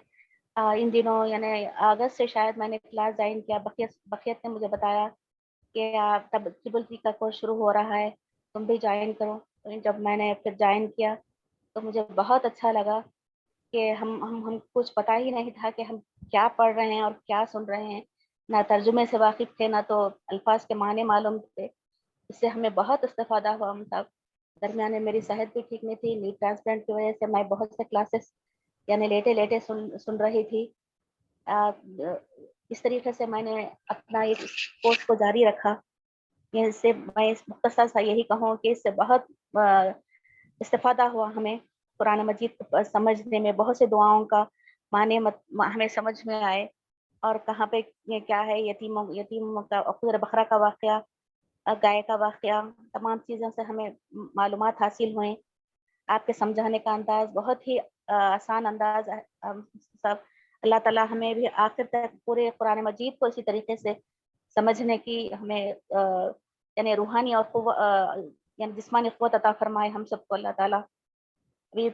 इन दिनों यानी अगस्त से शायद मैंने क्लास ज्वाइन किया, बखियत ने मुझे बताया कि आप तब ट्रिपल का कोर्स शुरू हो रहा है, तुम भी ज्वाइन करो। तो जब मैंने फिर ज्वाइन किया तो मुझे बहुत अच्छा लगा कि हम कुछ पता ही नहीं था कि हम क्या पढ़ रहे हैं और क्या सुन रहे हैं, ना तर्जुमे से वाकिफ थे, ना तो अल्फाज के माने मालूम थे। इससे हमें बहुत इस्तेफादा हुआ। हम सब दरमियान में मेरी सेहत भी ठीक नहीं थी, नीट ट्रांसप्लांट की वजह से मैं बहुत से क्लासेस यानी लेटे लेटे सुन रही थी। इस तरीके से मैंने अपना एक कोर्स को जारी रखा। इससे मैं इस मुख्तसर सा यही कहूँ कि इससे बहुत इस्तेफादा हुआ हमें कुरान मजीद को समझने में। बहुत से दुआओं का माने हमें समझ में आए, और कहाँ पे ये क्या है, यतीम का अक़ूर बकरा का वाक़या, गाय का वाक़या, तमाम चीज़ों से हमें मालूमात हासिल हुए। आपके समझाने का अंदाज़ बहुत ही आसान अंदाज़ है। सब अल्लाह ताला हमें भी आखिर तक पूरे कुरान मजीद को इसी तरीके से समझने की हमें यानी रूहानी और यानी जिस्मानी क़ुव्वत अता फरमाए हम सबको अल्लाह ताला। अभी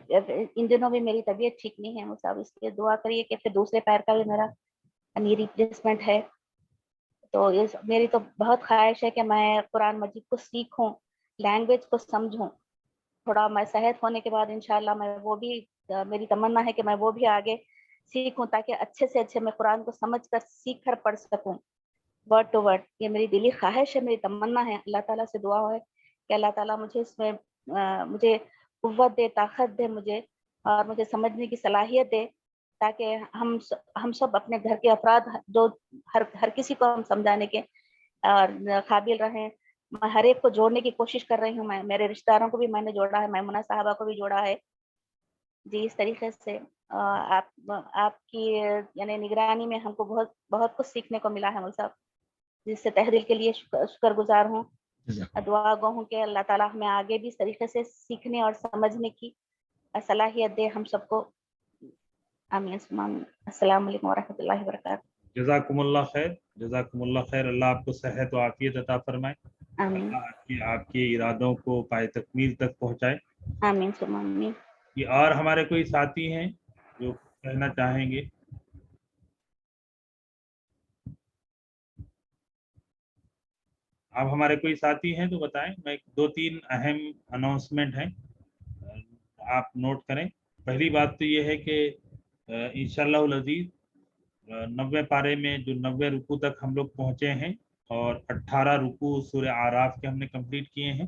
इन दिनों भी मेरी तबीयत ठीक नहीं है मुझे, इसलिए दुआ करिए कि फिर दूसरे पैर का भी मेरा नी रिप्लेसमेंट है। तो मेरी तो बहुत ख्वाहिश है कि मैं कुरान मजीद को सीखूं, लैंग्वेज को समझूं। थोड़ा मैं सेहत होने के बाद इंशाल्लाह मैं वो भी मेरी तमन्ना है कि मैं वो भी आगे सीखूं, ताकि अच्छे से अच्छे मैं कुरान को समझ कर सीख कर पढ़ सकूं वर्ड टू वर्ड। ये मेरी दिली ख्वाहिश है, मेरी तमन्ना है। अल्लाह ताला से दुआ है कि अल्लाह ताला मुझे इसमें मुझे कुव्वत दे, ताकत दे मुझे, और मुझे समझने की सलाहियत दे, ताकि हम सब अपने घर के अफराद जो हर किसी को हम समझाने के काबिल रहें। मैं हर एक को जोड़ने की कोशिश कर रही हूँ। मैं मेरे रिश्तेदारों को भी मैंने जोड़ा है, मैमुना साहबा को भी जोड़ा है। जी, इस तरीके से आपकी यानी निगरानी में हमको बहुत बहुत कुछ सीखने को मिला है मुझे साहब, जिससे तहे दिल के लिए शुक्रगुजार हूँ। दुआ गो हूँ कि अल्लाह ताला हमें आगे भी इस तरीके से सीखने और समझने की सलाहियत दे हम सबको। आमीन। अस्सलाम वालेकुम वरहमतुल्लाहि वबरकातुहू। जज़ाकुमुल्लाह खैर, जज़ाकुमुल्लाह खैर। अल्लाह आपको सेहत और आफियत अता फरमाए। आमीन अल्लाह आपके इरादों को पाए तकमील तक पहुँचाए। आमीन सुम्मा आमीन। कि और हमारे कोई साथी हैं जो कहना चाहेंगे? आप हमारे कोई साथी हैं तो बताएं। मैं 2-3 अहम अनाउंसमेंट हैं, आप नोट करें। पहली बात तो ये है कि इंशाअल्लाह अज़ीज़ 90 पारे में जो 90 रुकू तक हम लोग पहुँचे हैं और 18 रुकू सूरह आराफ के हमने कंप्लीट किए हैं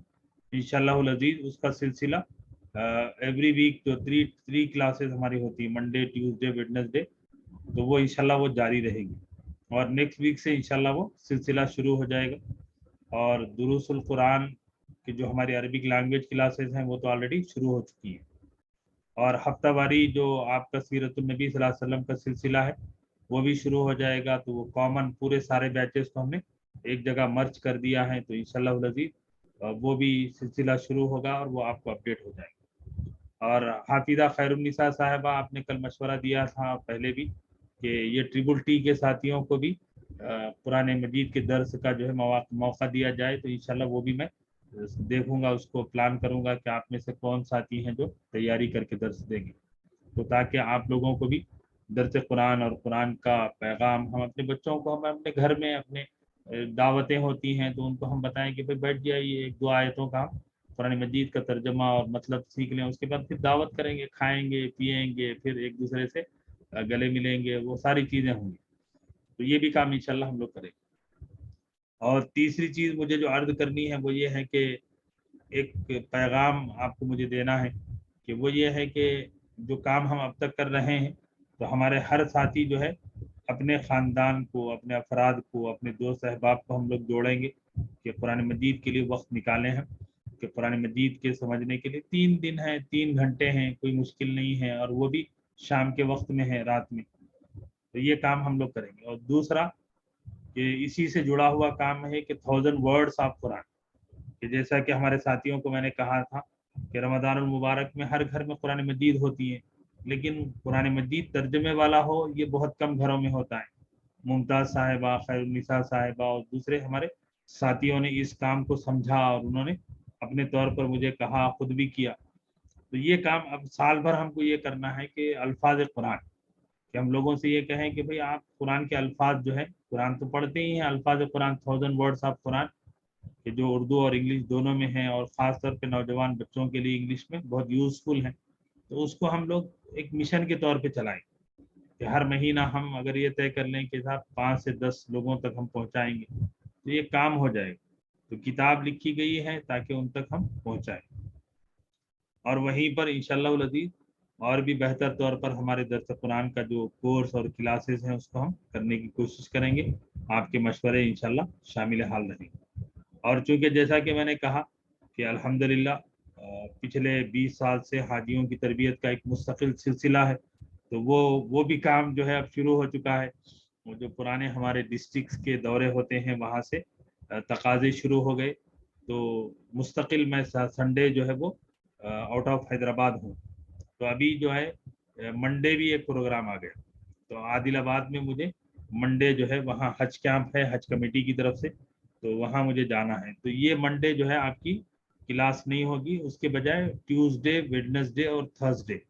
इंशाअल्लाह अज़ीज़। उसका सिलसिला एवरी वीक जो थ्री क्लासेस हमारी होती है, मंडे ट्यूसडे वेडनेसडे, तो वो इंशाल्लाह वो जारी रहेगी। और नेक्स्ट वीक से इंशाल्लाह वो सिलसिला शुरू हो जाएगा। और दुरूसुल कुरान की जो हमारी अरबिक लैंग्वेज क्लासेस हैं वो तो ऑलरेडी शुरू हो चुकी हैं। और हफ्तावारी जो आपका सीरतुन नबी सल्लल्लाहु अलैहि वसल्लम का सिलसिला है वो भी शुरू हो जाएगा। तो वो कॉमन पूरे सारे बैचेस को हमने एक जगह मर्ज कर दिया है, तो इंशाल्लाह अज़ीज़ वो भी सिलसिला शुरू होगा और वो आपको अपडेट हो जाएगा। और हाफिज़ा खैरुन्निसा साहिबा, आपने कल मशवरा दिया था पहले भी कि ये ट्रिपल टी के साथियों को भी पुराने मजीद के दर्स का जो है मौका दिया जाए, तो इंशाल्लाह वो भी मैं देखूंगा, उसको प्लान करूंगा कि आप में से कौन साथी हैं जो तैयारी करके दर्स देंगे, तो ताकि आप लोगों को भी दर्स कुरान और कुरान का पैगाम हम अपने बच्चों को, हम अपने घर में अपने दावतें होती हैं तो उनको हम बताएं कि भाई बैठ जाइए, 1-2 आयतों का कुरान मजीद का तर्जमा और मतलब सीख लें, उसके बाद फिर दावत करेंगे, खाएंगे पिएंगे, फिर एक दूसरे से गले मिलेंगे, वो सारी चीज़ें होंगी। तो ये भी काम इंशाल्लाह हम लोग करेंगे। और तीसरी चीज़ मुझे जो अर्ज करनी है वो ये है कि एक पैगाम आपको मुझे देना है कि वो ये है कि जो काम हम अब तक कर रहे हैं तो हमारे हर साथी जो है अपने ख़ानदान को, अपने अफराद को, अपने दोस्त अहबाब को हम लोग जोड़ेंगे कि कुरान मजीद के लिए वक्त निकालें हैं, कि कुरान मजीद के समझने के लिए 3 दिन हैं, 3 घंटे हैं, कोई मुश्किल नहीं है, और वो भी शाम के वक्त में है, रात में। तो ये काम हम लोग करेंगे। और दूसरा कि इसी से जुड़ा हुआ काम है कि 1000 वर्ड्स ऑफ कुरान, कि जैसा कि हमारे साथियों को मैंने कहा था कि रमज़ानुल मुबारक में हर घर में कुरान मजीद होती है, लेकिन कुरान मजीद तर्जमे वाला हो ये बहुत कम घरों में होता है। मुमताज़ साहिबा, खैरुन्निसा साहिबा और दूसरे हमारे साथियों ने इस काम को समझा और उन्होंने अपने तौर पर मुझे कहा, खुद भी किया। तो ये काम अब साल भर हमको ये करना है कि अल्फाज कुरान, कि हम लोगों से ये कहें कि भाई आप कुरान के अल्फाज जो है, कुरान तो पढ़ते ही हैं, अल्फाज कुरान 1000 वर्ड्स ऑफ कुरान कि जो उर्दू और इंग्लिश दोनों में हैं और ख़ास तौर पे नौजवान बच्चों के लिए इंग्लिश में बहुत यूज़फुल हैं, तो उसको हम लोग एक मिशन के तौर पे चलाएं कि हर महीना हम अगर ये तय कर लें कि साहब 5 से 10 लोगों तक हम पहुंचाएंगे तो ये काम हो जाएगा। तो किताब लिखी गई है ताकि उन तक हम पहुंचाएं, और वहीं पर इंशाअल्लाह अज़ीज़ और भी बेहतर तौर पर हमारे दर्स कुरान का जो कोर्स और क्लासेस हैं उसको हम करने की कोशिश करेंगे। आपके मशवरे इंशाअल्लाह शामिल हाल रहेंगे। और चूँकि जैसा कि मैंने कहा कि अल्हम्दुलिल्लाह पिछले 20 साल से हाजियों की तरबियत का एक मुस्तकिल सिलसिला है, तो वो भी काम जो है अब शुरू हो चुका है। वो जो पुराने हमारे डिस्ट्रिक्ट्स के दौरे होते हैं वहाँ से तकाज़े शुरू हो गए, तो मुस्तकिल मैं संडे जो है वो आउट ऑफ हैदराबाद हूँ। तो अभी जो है मंडे भी एक प्रोग्राम आ गया, तो आदिलाबाद में मुझे मंडे जो है वहाँ हज कैंप है हज कमेटी की तरफ से, तो वहाँ मुझे जाना है। तो ये मंडे जो है आपकी क्लास नहीं होगी, उसके बजाय ट्यूसडे, वेडनेसडे और थर्सडे,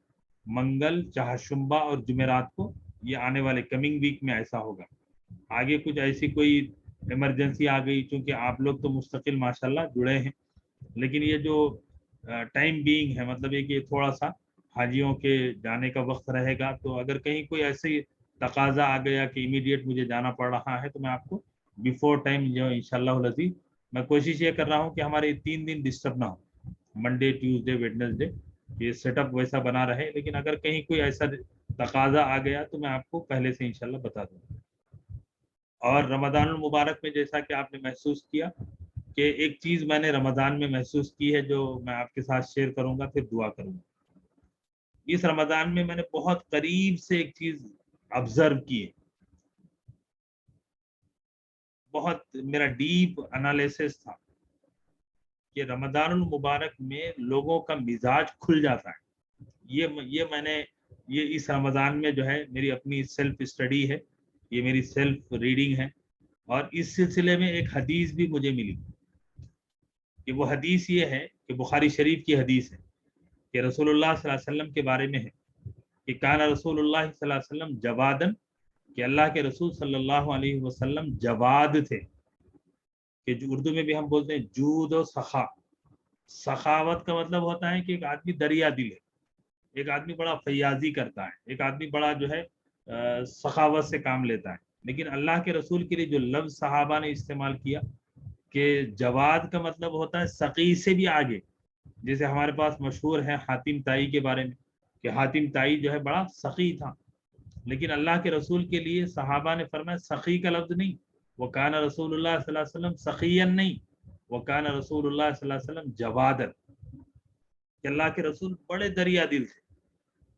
मंगल, चाहशुम्बा और जुमेरात को ये आने वाले कमिंग वीक में ऐसा होगा। आगे कुछ ऐसी कोई इमरजेंसी आ गई, क्योंकि आप लोग तो मुस्तकिल माशाल्लाह जुड़े हैं, लेकिन ये जो टाइम बीइंग है, मतलब ये कि थोड़ा सा हाजियों के जाने का वक्त रहेगा, तो अगर कहीं कोई ऐसे तकाजा आ गया कि इमीडिएट मुझे जाना पड़ रहा है तो मैं आपको बिफोर टाइम जो इंशाअल्लाह अज़ीज़ मैं कोशिश ये कर रहा हूँ कि हमारे 3 दिन डिस्टर्ब ना हो, मंडे, ट्यूसडे, वेडनेसडे, ये सेटअप वैसा बना रहे। लेकिन अगर कहीं कोई ऐसा तकाजा आ गया तो मैं आपको पहले से इंशाअल्लाह बता दूंगा। और रमज़ानुल मुबारक में जैसा कि आपने महसूस किया कि एक चीज़ मैंने रमज़ान में महसूस की है जो मैं आपके साथ शेयर करूंगा, फिर दुआ करूंगा। इस रमज़ान में मैंने बहुत करीब से एक चीज़ ऑब्जर्व की है, बहुत मेरा डीप एनालिसिस था कि रमज़ानुल मुबारक में लोगों का मिजाज खुल जाता है। ये इस रमज़ान में जो है मेरी अपनी सेल्फ स्टडी है, ये मेरी सेल्फ रीडिंग है, और इस सिलसिले में एक हदीस भी मुझे मिली कि वो हदीस ये है कि बुखारी शरीफ की हदीस है कि रसूलुल्लाह सल्लल्लाहु अलैहि वसल्लम के बारे में है कि काना रसूलुल्लाह सल्लल्लाहु अलैहि वसल्लम जवादन, कि अल्लाह के रसूल सल्लल्लाहु अलैहि वसल्लम जवाद थे, कि जो उर्दू में भी हम बोलते हैं जूद और सखा। सखावत का मतलब होता है कि एक आदमी दरिया दिल है, एक आदमी बड़ा फयाजी करता है, एक आदमी बड़ा जो है सखावत से काम लेता है। लेकिन अल्लाह के रसूल के लिए जो लफ्ज़ सहाबा ने इस्तेमाल किया कि जवाद का मतलब होता है सकी से भी आगे। जैसे हमारे पास मशहूर है हातिम ताई के बारे में कि हातिम ताई जो है बड़ा सखी था, लेकिन अल्लाह के रसूल के लिए सहाबा ने फरमाया सखी का लफ्ज़ नहीं, वकाना रसूलुल्लाह सल्लल्लाहु अलैहि वसल्लम सखीयन नहीं, वकाना रसूलुल्लाह सल्लल्लाहु अलैहि वसल्लम जवादन, कि अल्लाह के रसूल बड़े दरिया दिल थे,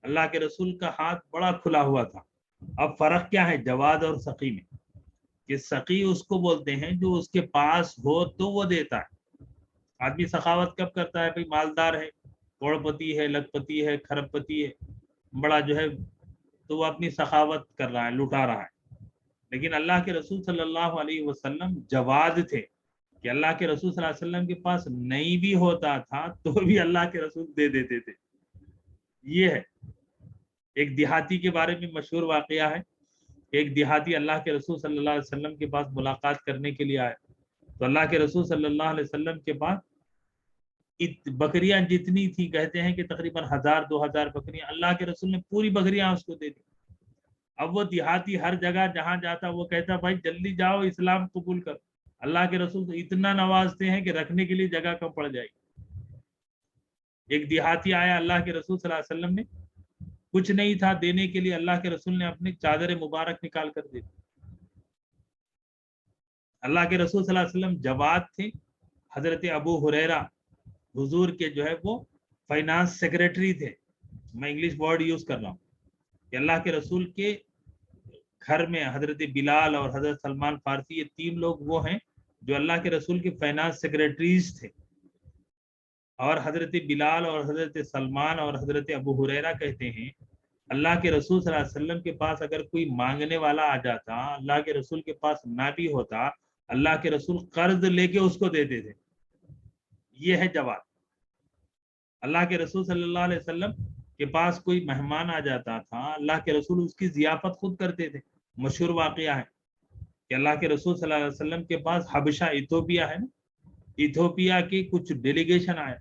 अल्लाह के रसूल का हाथ बड़ा खुला हुआ था। अब फर्क क्या है जवाद और सकी में, कि सकी उसको बोलते हैं जो उसके पास हो तो वो देता है। आदमी सखावत कब करता है, भाई मालदार है, करोड़पति है, लखपति है, खरबपति है, बड़ा जो है, तो वो अपनी सखावत कर रहा है, लुटा रहा है। लेकिन अल्लाह के रसूल सल्लल्लाहु अलैहि वसल्लम जवाद थे कि अल्लाह के रसूल सल्लल्लाहु अलैहि वसल्लम के पास नहीं भी होता था तो भी अल्लाह के रसूल दे देते थे। ये है। एक देहाती के बारे में मशहूर वाकया है, एक देहाती अल्लाह के रसूल सल्लल्लाहु अलैहि वसल्लम के पास मुलाकात करने के लिए आए, तो अल्लाह के रसूल सल्लल्लाहु अलैहि वसल्लम के पास बकरियां जितनी थी, कहते हैं कि तकरीबन 1000-2000 बकरियां, अल्लाह के रसूल ने पूरी बकरियां उसको दे दी। अब वो देहाती हर जगह जहां जाता वो कहता भाई जल्दी जाओ इस्लाम कबूल कर। अल्लाह के रसूल तो इतना नवाजते हैं कि रखने के लिए जगह कम पड़ जाएगी। एक देहाती आया, अल्लाह के रसूल सल्लल्लाहु अलैहि वसल्लम ने कुछ नहीं था देने के लिए, अल्लाह के रसूल ने अपनी चादर मुबारक निकाल कर दे दी। अल्लाह के रसूल सल्लल्लाहु अलैहि वसल्लम जवाद थे। हजरत अबू हुरैरा हुजूर के जो है वो फाइनेंस सेक्रेटरी थे, मैं इंग्लिश वर्ड यूज कर रहा हूँ, कि अल्लाह के रसूल के घर में हजरत बिलाल और हजरत सलमान फारसी, ये 3 लोग वो हैं जो अल्लाह के रसूल के फाइनेंस सेक्रेटरीज थे। और हजरत बिलाल और हजरत सलमान और हजरत अबू हुरैरा कहते हैं अल्लाह के रसूल सल्लल्लाहु अलैहि वसल्लम के पास अगर कोई मांगने वाला आ जाता, अल्लाह के रसूल के पास ना भी होता, अल्लाह के रसूल कर्ज लेके उसको देते थे। ये है जवाब। अल्लाह के रसूल सल्लल्लाहु अलैहि वसल्लम के पास कोई मेहमान आ जाता था, अल्लाह के रसूल उसकी जियाफत खुद करते थे। मशहूर वाकया है कि अल्लाह के रसूल सल्लल्लाहु अलैहि वसल्लम के पास हबशा इथोपिया है ना, इथोपिया की कुछ डेलीगेशन आया,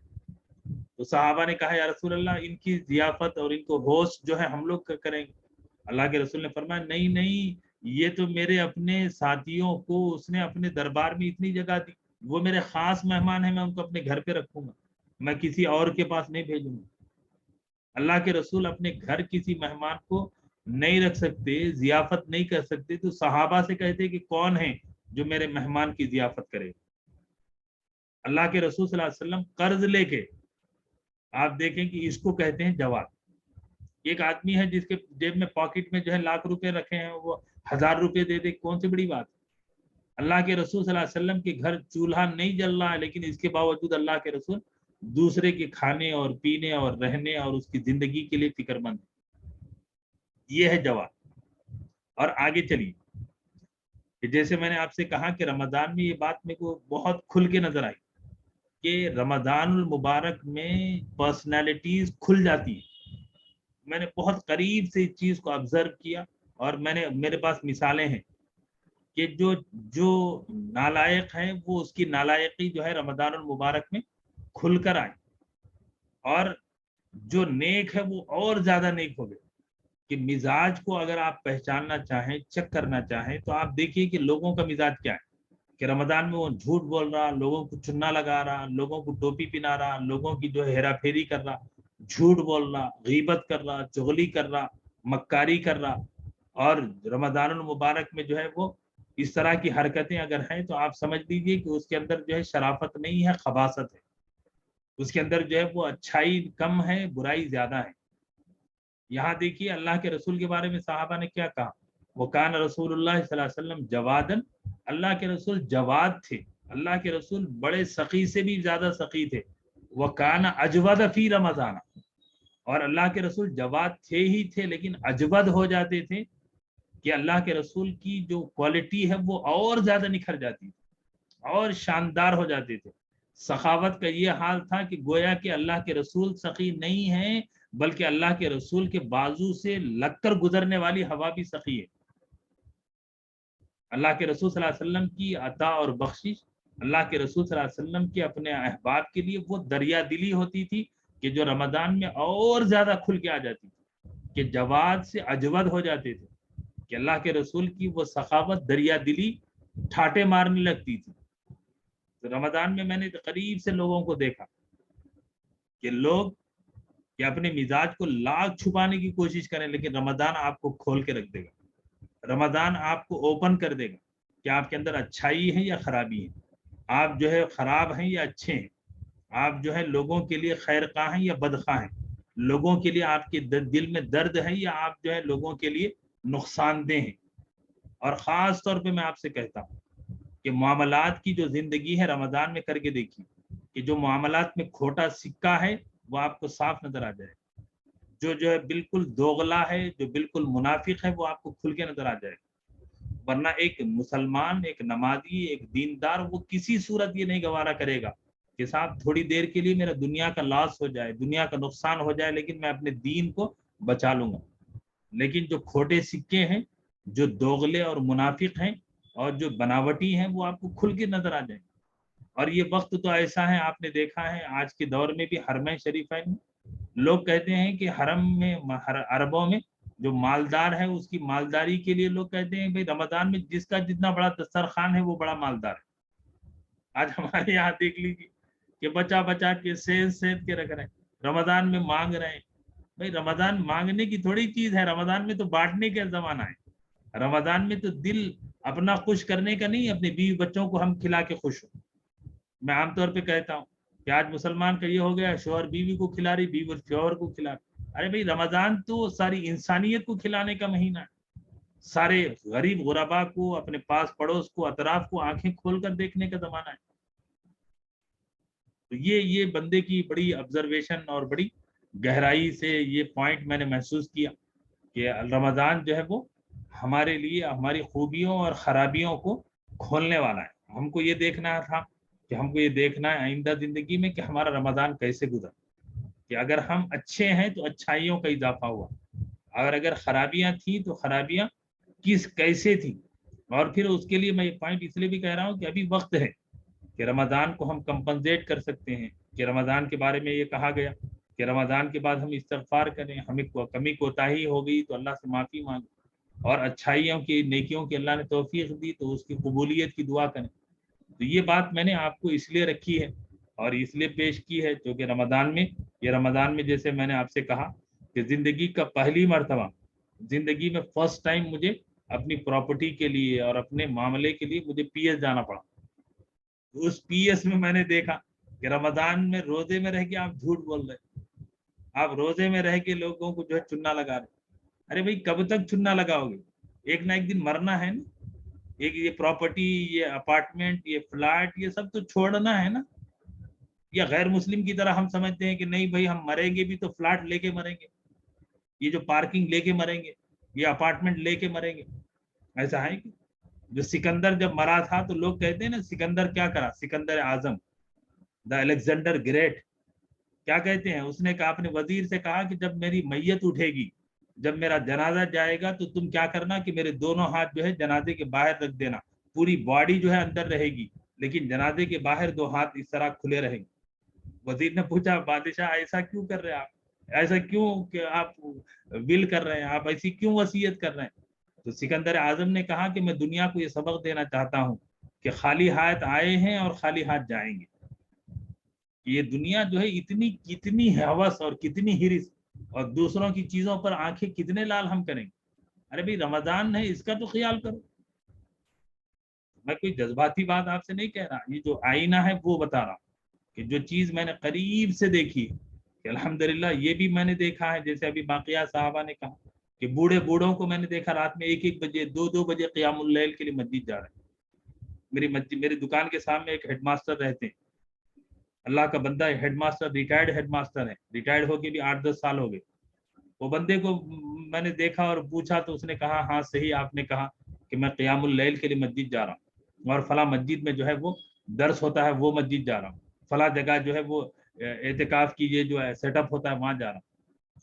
तो सहाबा ने कहा या रसूल अल्लाह इनकी जियाफत और इनको होस्ट जो है हम लोग करेंगे। अल्लाह के रसूल ने फरमाया नहीं नहीं, ये तो मेरे अपने साथियों को उसने अपने दरबार में इतनी जगह दी, वो मेरे खास मेहमान हैं, मैं उनको अपने घर पे रखूंगा, मैं किसी और के पास नहीं भेजूंगा। अल्लाह के रसूल अपने घर किसी मेहमान को नहीं रख सकते, जियाफत नहीं कर सकते, तो सहाबा से कहते कि कौन है जो मेरे मेहमान की जियाफत करे। अल्लाह के रसूल सल्लल्लाहु अलैहि वसल्लम कर्ज लेके, आप देखें कि इसको कहते हैं जवाब। एक आदमी है जिसके जेब में पॉकेट में जो है लाख रुपए रखे हैं, वो 1000 रुपए दे दे, कौन सी बड़ी बात। अल्लाह के रसूल सल्लल्लाहु अलैहि वसल्लम के घर चूल्हा नहीं जल रहा है, लेकिन इसके बावजूद अल्लाह के रसूल दूसरे के खाने और पीने और रहने और उसकी जिंदगी के लिए फिक्रमंद। ये है जवाब। और आगे चलिए, जैसे मैंने आपसे कहा कि रमजान में ये बात मेरे को बहुत खुल के नजर आई कि रमजानुल मुबारक में पर्सनालिटीज खुल जाती है। मैंने बहुत करीब से इस चीज को ऑब्जर्व किया और मेरे पास मिसालें हैं कि जो नालायक है वो उसकी नालायकी जो है रमजानुल मुबारक में खुलकर आए, और जो नेक है वो और ज्यादा नेक हो गए। कि मिजाज को अगर आप पहचानना चाहें, चेक करना चाहें, तो आप देखिए कि लोगों का मिजाज क्या है। कि रमजान में वो झूठ बोल रहा, लोगों को चुन्ना लगा रहा, लोगों को टोपी पिना रहा, लोगों की जो है हेरा फेरी कर रहा, झूठ बोल रहा, गीबत कर रहा, चुगली कर रहा, मक्कारी कर रहा। और रमजानुल मुबारक में जो है वो इस तरह की हरकतें अगर हैं तो आप समझ लीजिए कि उसके अंदर जो है शराफत नहीं है, खबासत है। उसके अंदर जो है वो अच्छाई कम है, बुराई ज्यादा है। यहाँ देखिए अल्लाह के रसूल के बारे में सहाबा ने क्या कहा, वो कान रसूलुल्लाह सल्लल्लाहु अलैहि वसल्लम जवादन, अल्लाह के रसूल जवाद थे। अल्लाह के रसूल बड़े सखी से भी ज्यादा सखी थे। वो कान अजवद फी रमजान, और अल्लाह के रसूल जवाद थे ही थे लेकिन अजवद हो जाते थे कि अल्लाह के रसूल की जो क्वालिटी है वो और ज्यादा निखर जाती थी और शानदार हो जाते थे। सखावत का ये हाल था कि गोया कि अल्लाह के रसूल सखी नहीं है, बल्कि अल्लाह के रसूल के बाजू से लगकर गुजरने वाली हवा भी सखी है। अल्लाह के रसूल सल्लल्लाहु अलैहि वसल्लम की अता और बख्शिश, अल्लाह के रसूल सल्लल्लाहु अलैहि वसल्लम के अपने अहबाब के लिए वो दरिया दिली होती थी कि जो रमजान में और ज्यादा खुल के आ जाती थी, कि जवाद से अजवद हो जाते थे। कि अल्लाह के रसूल की वो सखावत, दरिया दिली ठाटे मारने लगती थी। तो रमजान में मैंने करीब से लोगों को देखा कि लोग कि अपने मिजाज को लाख छुपाने की कोशिश करें, लेकिन रमजान आपको खोल के रख देगा। रमजान आपको ओपन कर देगा कि आपके अंदर अच्छाई है या खराबी है, आप जो है खराब हैं या अच्छे हैं, आप जो है लोगों के लिए खैर खा हैं या बदखा हैं, लोगों के लिए आपके दिल में दर्द है या आप जो है लोगों के लिए नुकसानदेह हैं। और ख़ास तौर पे मैं आपसे कहता हूँ कि मामलात की जो ज़िंदगी है रमज़ान में करके देखिए कि जो मामलात में खोटा सिक्का है वो आपको साफ नज़र आ जाए, जो है बिल्कुल दोगला है, जो बिल्कुल मुनाफिक है, वो आपको खुल के नज़र आ जाए। वरना एक मुसलमान, एक नमाजी, एक दीनदार वो किसी सूरत ये नहीं गवारा करेगा कि साहब थोड़ी देर के लिए मेरा दुनिया का लॉस हो जाए, दुनिया का नुकसान हो जाए, लेकिन मैं अपने दीन को बचा लूंगा। लेकिन जो खोटे सिक्के हैं, जो दोगले और मुनाफिक हैं और जो बनावटी हैं, वो आपको खुल के नजर आ जाएंगे। और ये वक्त तो ऐसा है, आपने देखा है आज के दौर में भी हरमैन शरीफैन में लोग कहते हैं कि हरम में अरबों में जो मालदार है उसकी मालदारी के लिए लोग कहते हैं भाई रमजान में जिसका जितना बड़ा दस्तरखान है वो बड़ा मालदार है। आज हमारे यहाँ देख लीजिए कि बचा बचा के सेहत के रख रहे हैं, रमजान में मांग रहे हैं। भाई रमजान मांगने की थोड़ी चीज है, रमजान में तो बांटने का जमाना है। रमजान में तो दिल अपना खुश करने का नहीं, अपने बीवी बच्चों को हम खिला के खुश हो। मैं आमतौर पे कहता हूँ कि आज मुसलमान का ये हो गया, शौहर बीवी को खिला रही, बीवी शौहर को खिला रही। अरे भाई रमजान तो सारी इंसानियत को खिलाने का महीना है, सारे गरीब गुरबा को, अपने पास पड़ोस को, अतराफ को आंखें खोलकर देखने का जमाना है। तो ये बंदे की बड़ी ऑब्जर्वेशन और बड़ी गहराई से ये पॉइंट मैंने महसूस किया कि रमज़ान जो है वो हमारे लिए हमारी खूबियों और ख़राबियों को खोलने वाला है। हमको ये देखना था कि हमको ये देखना है आइंदा ज़िंदगी में कि हमारा रमज़ान कैसे गुजरा, कि अगर हम अच्छे हैं तो अच्छाइयों का इजाफा हुआ, अगर खराबियां थी तो खराबियां कैसे थी। और फिर उसके लिए मैं ये पॉइंट इसलिए भी कह रहा हूँ कि अभी वक्त है कि रमज़ान को हम कंपनसेट कर सकते हैं, कि रमज़ान के बारे में ये कहा गया कि रमज़ान के बाद हम इस्तग़फ़ार करें, हमें कमी कोताही हो गई तो अल्लाह से माफ़ी मांगे, और अच्छाइयों की नेकियों की अल्लाह ने तौफीक दी तो उसकी कबूलियत की दुआ करें। तो ये बात मैंने आपको इसलिए रखी है और इसलिए पेश की है क्योंकि रमज़ान में जैसे मैंने आपसे कहा कि ज़िंदगी का पहली मर्तबा, ज़िंदगी में फर्स्ट टाइम मुझे अपनी प्रॉपर्टी के लिए और अपने मामले के लिए मुझे पीएस जाना पड़ा। उस पीएस में मैंने देखा कि रमज़ान में रोजे में रह के आप झूठ बोल रहे, आप रोजे में रह के लोगों को जो है चुन्ना लगा रहे। अरे भाई कब तक चुन्ना लगाओगे? एक ना एक दिन मरना है ना। एक ये प्रॉपर्टी, ये अपार्टमेंट, ये फ्लैट, ये सब तो छोड़ना है ना। या गैर मुस्लिम की तरह हम समझते हैं कि नहीं भाई हम मरेंगे भी तो फ्लैट लेके मरेंगे, ये जो पार्किंग लेके मरेंगे, ये अपार्टमेंट लेके मरेंगे। ऐसा है कि जो सिकंदर जब मरा था तो लोग कहते हैं ना सिकंदर क्या करा, सिकंदर आजम, द अलेक्जेंडर ग्रेट, क्या कहते हैं, उसने कहा अपने वजीर से कहा कि जब मेरी मैयत उठेगी, जब मेरा जनाजा जाएगा तो तुम क्या करना कि मेरे दोनों हाथ जो है जनाजे के बाहर रख देना, पूरी बॉडी जो है अंदर रहेगी लेकिन जनाजे के बाहर दो हाथ इस तरह खुले रहेंगे। वजीर ने पूछा बादशाह ऐसा क्यों कर रहे हैं आप, ऐसा क्यों कि आप विल कर रहे हैं, आप ऐसी क्यों वसीयत कर रहे हैं? तो सिकंदर आजम ने कहा कि मैं दुनिया को ये सबक देना चाहता हूँ कि खाली हाथ आए हैं और खाली हाथ जाएंगे। ये दुनिया जो है इतनी कितनी हवस और कितनी हिरिस और दूसरों की चीजों पर आंखें कितने लाल हम करेंगे। अरे भाई रमजान है, इसका तो ख्याल करो। मैं कोई जज्बाती बात आपसे नहीं कह रहा, ये जो आईना है वो बता रहा कि जो चीज मैंने करीब से देखी कि अल्हम्दुलिल्लाह ये भी मैंने देखा है। जैसे अभी बाकिया साहबा ने कहा कि बूढ़ों को मैंने देखा रात में 1-1 बजे 2-2 बजे क़ियामुल लैल के लिए मस्जिद जा रहे हैं। मेरी दुकान के सामने एक हेडमास्टर रहते हैं, अल्लाह का बंदा है, हेडमास्टर, रिटायर्ड हेडमास्टर है, रिटायर्ड होके भी 8-10 साल हो गए। वो बंदे को मैंने देखा और पूछा तो उसने कहा हाँ सही आपने कहा कि मैं क़ियामुल लैल के लिए मस्जिद जा रहा हूँ और फला मस्जिद में जो है वो दर्स होता है वो मस्जिद जा रहा हूँ, फला जगह जो है वो एतिकाफ की ये जो है सेटअप होता है वहां जा रहा हूँ,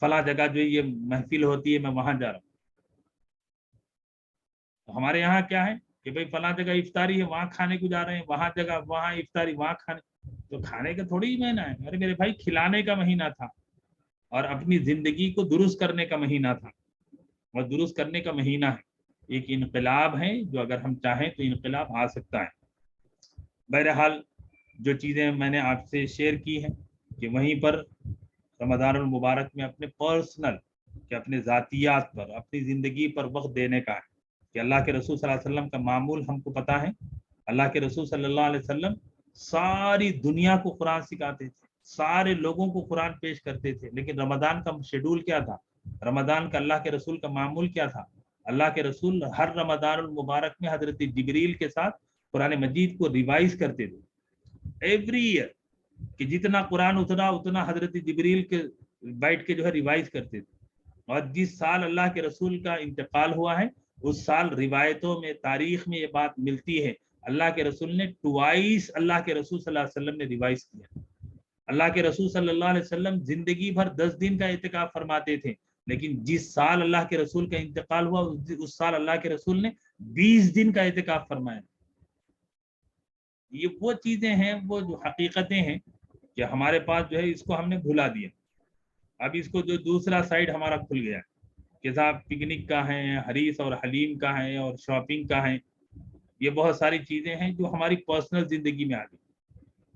फला जगह जो ये महफिल होती है मैं वहां जा रहा हूँ। तो हमारे यहाँ क्या है कि भाई फला जगह इफ्तारी है वहां खाने को जा रहे हैं, वहां जगह वहां इफ्तारी वहां खाने, तो खाने का थोड़ी ही महीना है। अरे मेरे भाई खिलाने का महीना था और अपनी जिंदगी को दुरुस्त करने का महीना था, और दुरुस्त करने का महीना है, एक इनकलाब है जो अगर हम चाहें तो इनकलाब आ सकता है। बहरहाल जो चीज़ें मैंने आपसे शेयर की हैं कि वहीं पर रमज़ानुल मुबारक में अपने पर्सनल कि अपने ज़ातियात पर, अपनी ज़िंदगी पर वक्त देने का है कि अल्लाह के रसूल सल्लल्लाहु अलैहि वसल्लम का मामूल हमको पता है। अल्लाह के रसूल सल्लल्लाहु अलैहि वसल्लम सारी दुनिया को कुरान सिखाते थे, सारे लोगों को कुरान पेश करते थे, लेकिन रमज़ान का शेड्यूल क्या था, रमज़ान का अल्लाह के रसूल का मामूल क्या था? अल्लाह के रसूल हर रमज़ानुल मुबारक में हज़रत जिब्रील के साथ कुरान मजीद को रिवाइज करते थे एवरी ईयर, कि जितना कुरान उतना हजरत जिब्रील के बैठ के जो है रिवाइज करते थे। और जिस साल अल्लाह के रसूल का इंतकाल हुआ है उस साल रिवायतों में, तारीख में ये बात मिलती है, अल्लाह के रसूल ने ट्वाइस अल्लाह के रसूल सल्लल्लाहु अलैहि वसल्लम ने रिवाइज किया। अल्लाह के रसूल सल्लल्लाहु अलैहि वसल्लम जिंदगी भर 10 दिन का इतिकाफ फरमाते थे, लेकिन जिस साल अल्लाह के रसूल का इंतकाल हुआ उस साल अल्लाह के रसूल ने 20 दिन का इतिकाफ फरमाया। ये वो चीजें हैं, वो जो हकीकतें हैं कि हमारे पास जो है इसको हमने भुला दिया। अब इसको जो दूसरा साइड हमारा खुल गया कि साहब पिकनिक का है, हरीस और हलीम का है और शॉपिंग का है, ये बहुत सारी चीजें हैं जो हमारी पर्सनल जिंदगी में आ गई।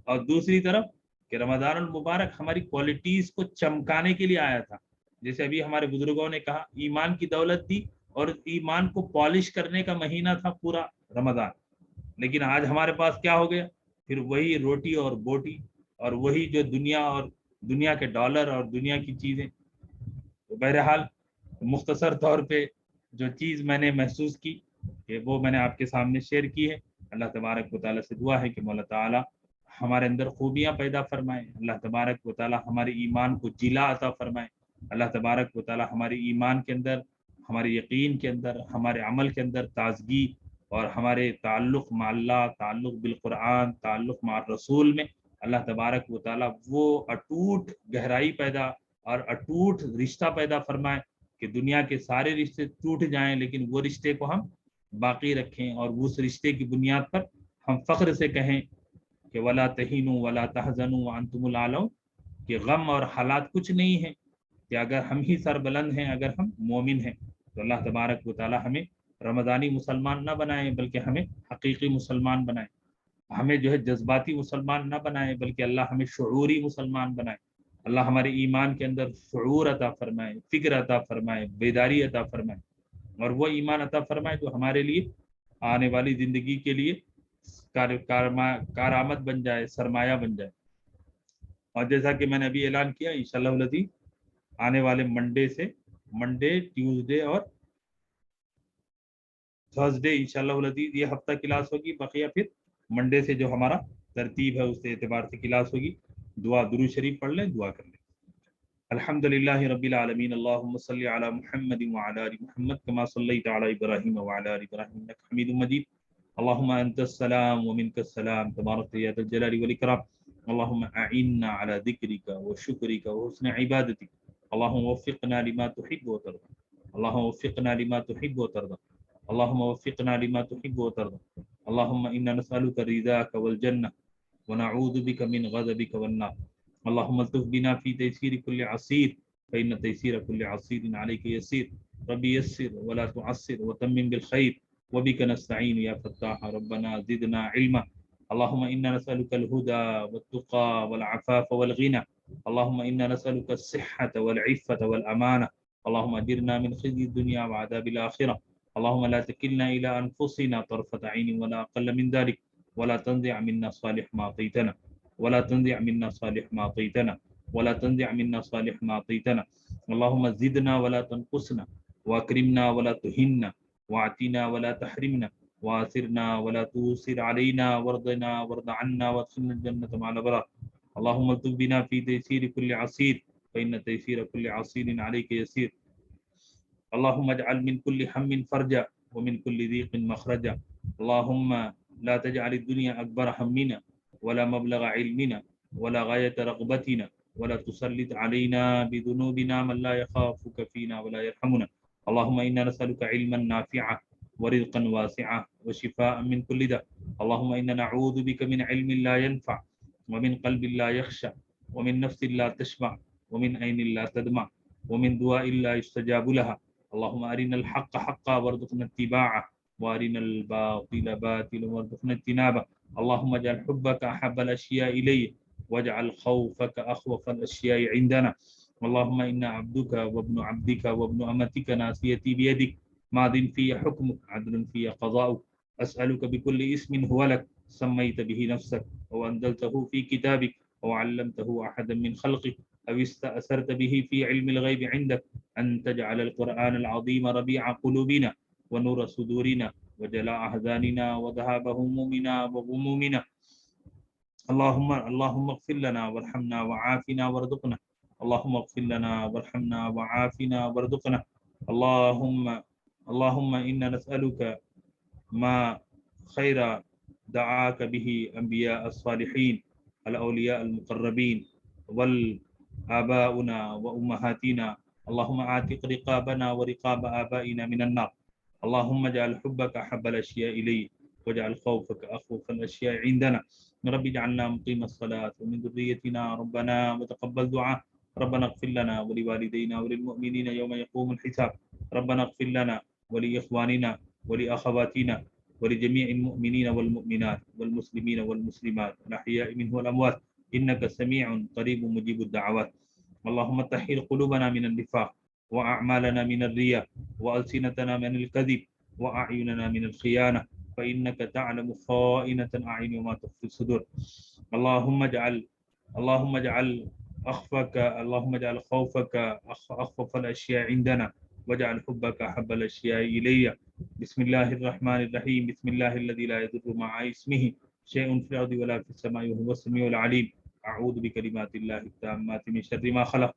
और दूसरी तरफ कि रमज़ानुल मुबारक हमारी क्वालिटीज को चमकाने के लिए आया था। जैसे अभी हमारे बुजुर्गों ने कहा ईमान की दौलत दी और ईमान को पॉलिश करने का महीना था पूरा रमज़ान। लेकिन आज हमारे पास क्या हो गया, फिर वही रोटी और बोटी और वही जो दुनिया और दुनिया के डॉलर और दुनिया की चीजें। तो बहरहाल मुख्तसर तौर पे جو چیز میں نے محسوس کی کہ وہ میں نے آپ کے سامنے شیئر کی ہے. اللہ تبارک و تعالیٰ سے دعا ہے کہ مولا تعالیٰ ہمارے اندر خوبیاں پیدا فرمائے. اللہ تبارک و تعالیٰ ہمارے ایمان کو جلا عطا فرمائے. اللہ تبارک و تعالیٰ ہمارے ایمان کے اندر، ہمارے یقین کے اندر، ہمارے عمل کے اندر تازگی، اور ہمارے تعلق مع اللہ، تعلق بالقرآن، تعلق مع رسول میں اللہ تبارک و تعالیٰ وہ اٹوٹ گہرائی پیدا اور اٹوٹ رشتہ پیدا فرمائے کہ دنیا کے سارے رشتے ٹوٹ جائیں لیکن وہ رشتے کو ہم باقی رکھیں، اور اس رشتے کی بنیاد پر ہم فخر سے کہیں کہ ولا تہینوا ولا تحزنوا وانتم الاعلون، کہ غم اور حالات کچھ نہیں ہے، کہ اگر ہم ہی سربلند ہیں، اگر ہم مومن ہیں. تو اللہ تبارک و تعالیٰ ہمیں رمضانی مسلمان نہ بنائے بلکہ ہمیں حقیقی مسلمان بنائے. ہمیں جو ہے جذباتی مسلمان نہ بنائے بلکہ اللہ ہمیں شعوری مسلمان بنائے. اللہ ہمارے ایمان کے اندر شعور عطا فرمائے، فکر عطا فرمائے، بیداری عطا فرمائے، اور وہ ایمان عطا فرمائے جو ہمارے لیے آنے والی زندگی کے لیے کارآمد بن جائے، سرمایہ بن جائے. اور جیسا کہ میں نے ابھی اعلان کیا، انشاءاللہ العزیز آنے والے منڈے، ٹیوزڈے اور تھرسڈے انشاءاللہ العزیز یہ ہفتہ کلاس ہوگی. بقیہ پھر منڈے سے جو ہمارا ترتیب ہے اس اعتبار سے کلاس ہوگی. درود شریف پڑھ لیں، دعا کر لیں. الحمدللہ رب العالمین، اللہم صلی علی محمد وعلی آل محمد کما صلیت علی ابراہیم وعلی آل ابراہیم انک حمید مجید. اللہم انت السلام ومنک السلام تبارک یا ذا الجلال والاکرام. اللہم اعنا علی ذکرک وشکرک وحسن عبادتک. اللہم وفقنا لما تحب وترضى. اللہم وفقنا لما تحب وترضى. اللہم وفقنا لما تحب وترضى. اللہم انا نسألک رضاک والجنہ ونعوذ بک من غضبک والنار. اللہم الطف بنا فی تیسیر کل عسیر فإن تیسیر کل عسیر علیک یسیر. ربی یسر ولا تعسر وتمم بالخیر وبک نستعین یا فتاح. ربنا زدنا علما. اللہم انا نسألک الہدى والتقى والعفاف والغنى. اللہم انا نسألک الصحة والعفة والامانة. اللہم اجرنا من خزي الدنيا وعذاب الآخرة. اللہم لا تکلنا الى انفسنا طرفة عین ولا اقل من ذلك ولا تنزع منا صالح ما اعطيتنا ولا تنزع منا صالح ما اعطيتنا ولا تنزع منا صالح ما اعطيتنا. اللهم زدنا ولا تنقصنا واكرمنا ولا تهنا واعطنا ولا تحرمنا واثرنا ولا تؤثر علينا وارضنا وارض عنا وادخلنا الجنة مع الأبرار. اللهم الطف بنا في تيسير كل عسير فإن تيسير كل عسير عليك يسير. اللهم اجعل من كل هم فرجا ومن كل ضيق مخرجا. اللهم لا تجعل الدنيا أكبر همنا ولا مبلغ علمنا ولا غاية رغبتنا ولا تسلط علينا بذنوبنا من لا يخافك فينا ولا يرحمنا. اللهم إنا نسألك علما نافعا ورزقا واسعا وشفاء من كل داء. اللهم إنا نعوذ بك من علم لا ينفع ومن قلب لا يخشع ومن نفس لا تشبع ومن عين لا تدمع ومن دعاء لا يستجاب لها. اللهم أرنا الحق حقا وارزقنا اتباعه وارنا الباطل باطلا وارزقنا اجتنابه. اللهم اجعل حبك احب الاشياء الي واجعل خوفك اخوف الاشياء عندنا. اللهم انا عبدك وابن عبدك وابن امتك ناصيتي بيدك ماض في حكمك عدل في قضاؤك. اسالك بكل اسم هو لك سميت به نفسك وانزلته في كتابك وعلمته احدا من خلقك او استاثرت به في علم الغيب عندك ان تجعل القرآن العظيم ربيع قلوبنا ونور صدورنا وجلاء أحزاننا وذهاب همومنا وغمومنا. اللهم اغفر لنا وارحمنا وعافنا وارزقنا. اللهم اغفر لنا وارحمنا وعافنا وارزقنا. اللهم إنا نسألك ما خير دعاك به أنبياء الصالحين الأولياء المقربين والآباؤنا وأمهاتنا. اللهم اعتق رقابنا ورقاب آبائنا من النار. اللهم اجعل حبك أحب الأشياء إلي واجعل خوفك أخوف الأشياء عندنا. رب اجعلنا مقيم الصلاة ومن ذريتنا ربنا وتقبل دعاء. ربنا اغفر لنا ولوالدينا وللمؤمنين يوم يقوم الحساب. ربنا اغفر لنا ولإخواننا ولأخواتنا ولجميع المؤمنين والمؤمنات والمسلمين والمسلمات الأحياء منه والأموات إنك سميع قريب مجيب الدعوات. اللهم طهر قلوبنا من النفاق وأعمالنا من الرياء وألسنتنا من الكذب وأعيننا من الخيانة فإنك تعلم خائنة الأعين وما تخفي الصدور. اللهم اجعل خوفك أخوف الأشياء عندنا واجعل حبك أحب الأشياء إلي. بسم الله الرحمن الرحيم. بسم الله الذي لا يضر مع اسمه شيء في الأرض ولا في السماء وهو السميع العليم. أعوذ بكلمات الله التامات من شر ما خلق.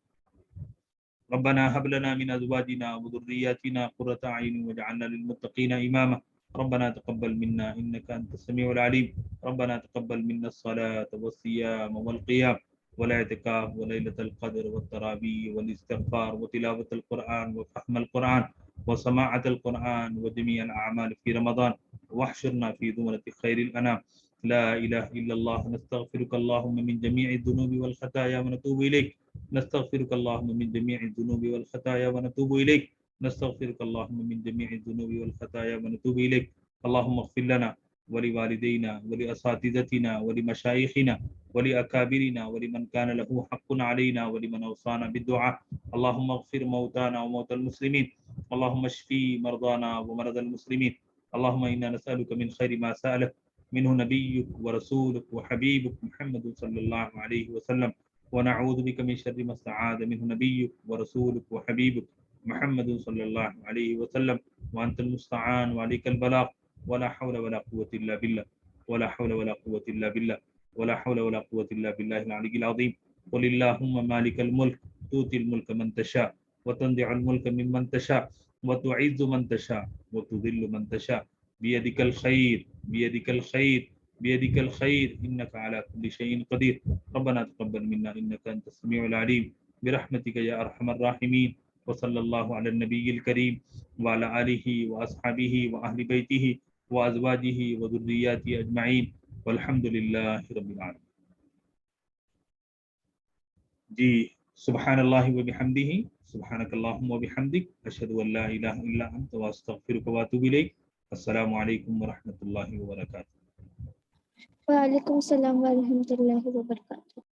ربنا هب لنا من أزواجنا وذرياتنا قرة أعين واجعلنا للمتقين إماما. ربنا تقبل منا إنك أنت السميع العليم. ربنا تقبل منا الصلاة والصيام والقيام والاعتكاف وليلة القدر والتراويح والاستغفار وتلاوة القرآن وفهم القرآن وسماعة القرآن وجميع الأعمال في رمضان. واحشرنا في زمرة خير الأنام. لا إله إلا الله. نستغفرك اللهم من جميع الذنوب والخطايا ونتوب إليك. نستغفرك اللهم من جميع الذنوب والخطايا ونتوب إليك. نستغفرك اللهم من جميع الذنوب والخطايا ونتوب إليك. اللهم اغفر لنا ولوالدينا ولأساتذتنا ولمشايخنا ولأكابرنا ولمن كان له حق علينا ولمن أوصانا بالدعاء. اللهم اغفر موتانا وموتى المسلمين. اللهم اشفي مرضانا ومرضى المسلمين. اللهم إنا نسألك من خير ما سألك منه نبيك ورسولك وحبيبك محمد صلى الله عليه وسلم، ونعوذ بك من شر ما استعاذ منه نبيك ورسولك وحبيبك محمد صلى الله عليه وسلم، وأنت المستعان وعليك البلاغ. ولا حول ولا قوة إلا بالله. ولا حول ولا قوة إلا بالله. ولا حول ولا قوة إلا بالله العلي العظيم. قل اللهم مالك الملك تؤتي الملك من تشاء وتنزع الملك ممن تشاء وتعز من تشاء وتذل من تشاء بيدك الخير بيدك الخير بيدك الخير إنك على كل شيء قدير. ربنا تقبل منا إنك أنت السميع العليم برحمتك يا أرحم الراحمين. وصلى الله على النبي الكريم وعلى آله وأصحابه وأهل بيته وأزواجه وذرياته أجمعين والحمد لله رب العالمين. جی سبحان اللہ و بحمدہ سبحانک اللہم و بحمدک اشہد ان لا الہ الا انت واستغفرک واتوب الیک. السلام علیکم ورحمۃ اللہ وبرکاتہ. وعلیکم السلام ورحمۃ اللہ وبرکاتہ.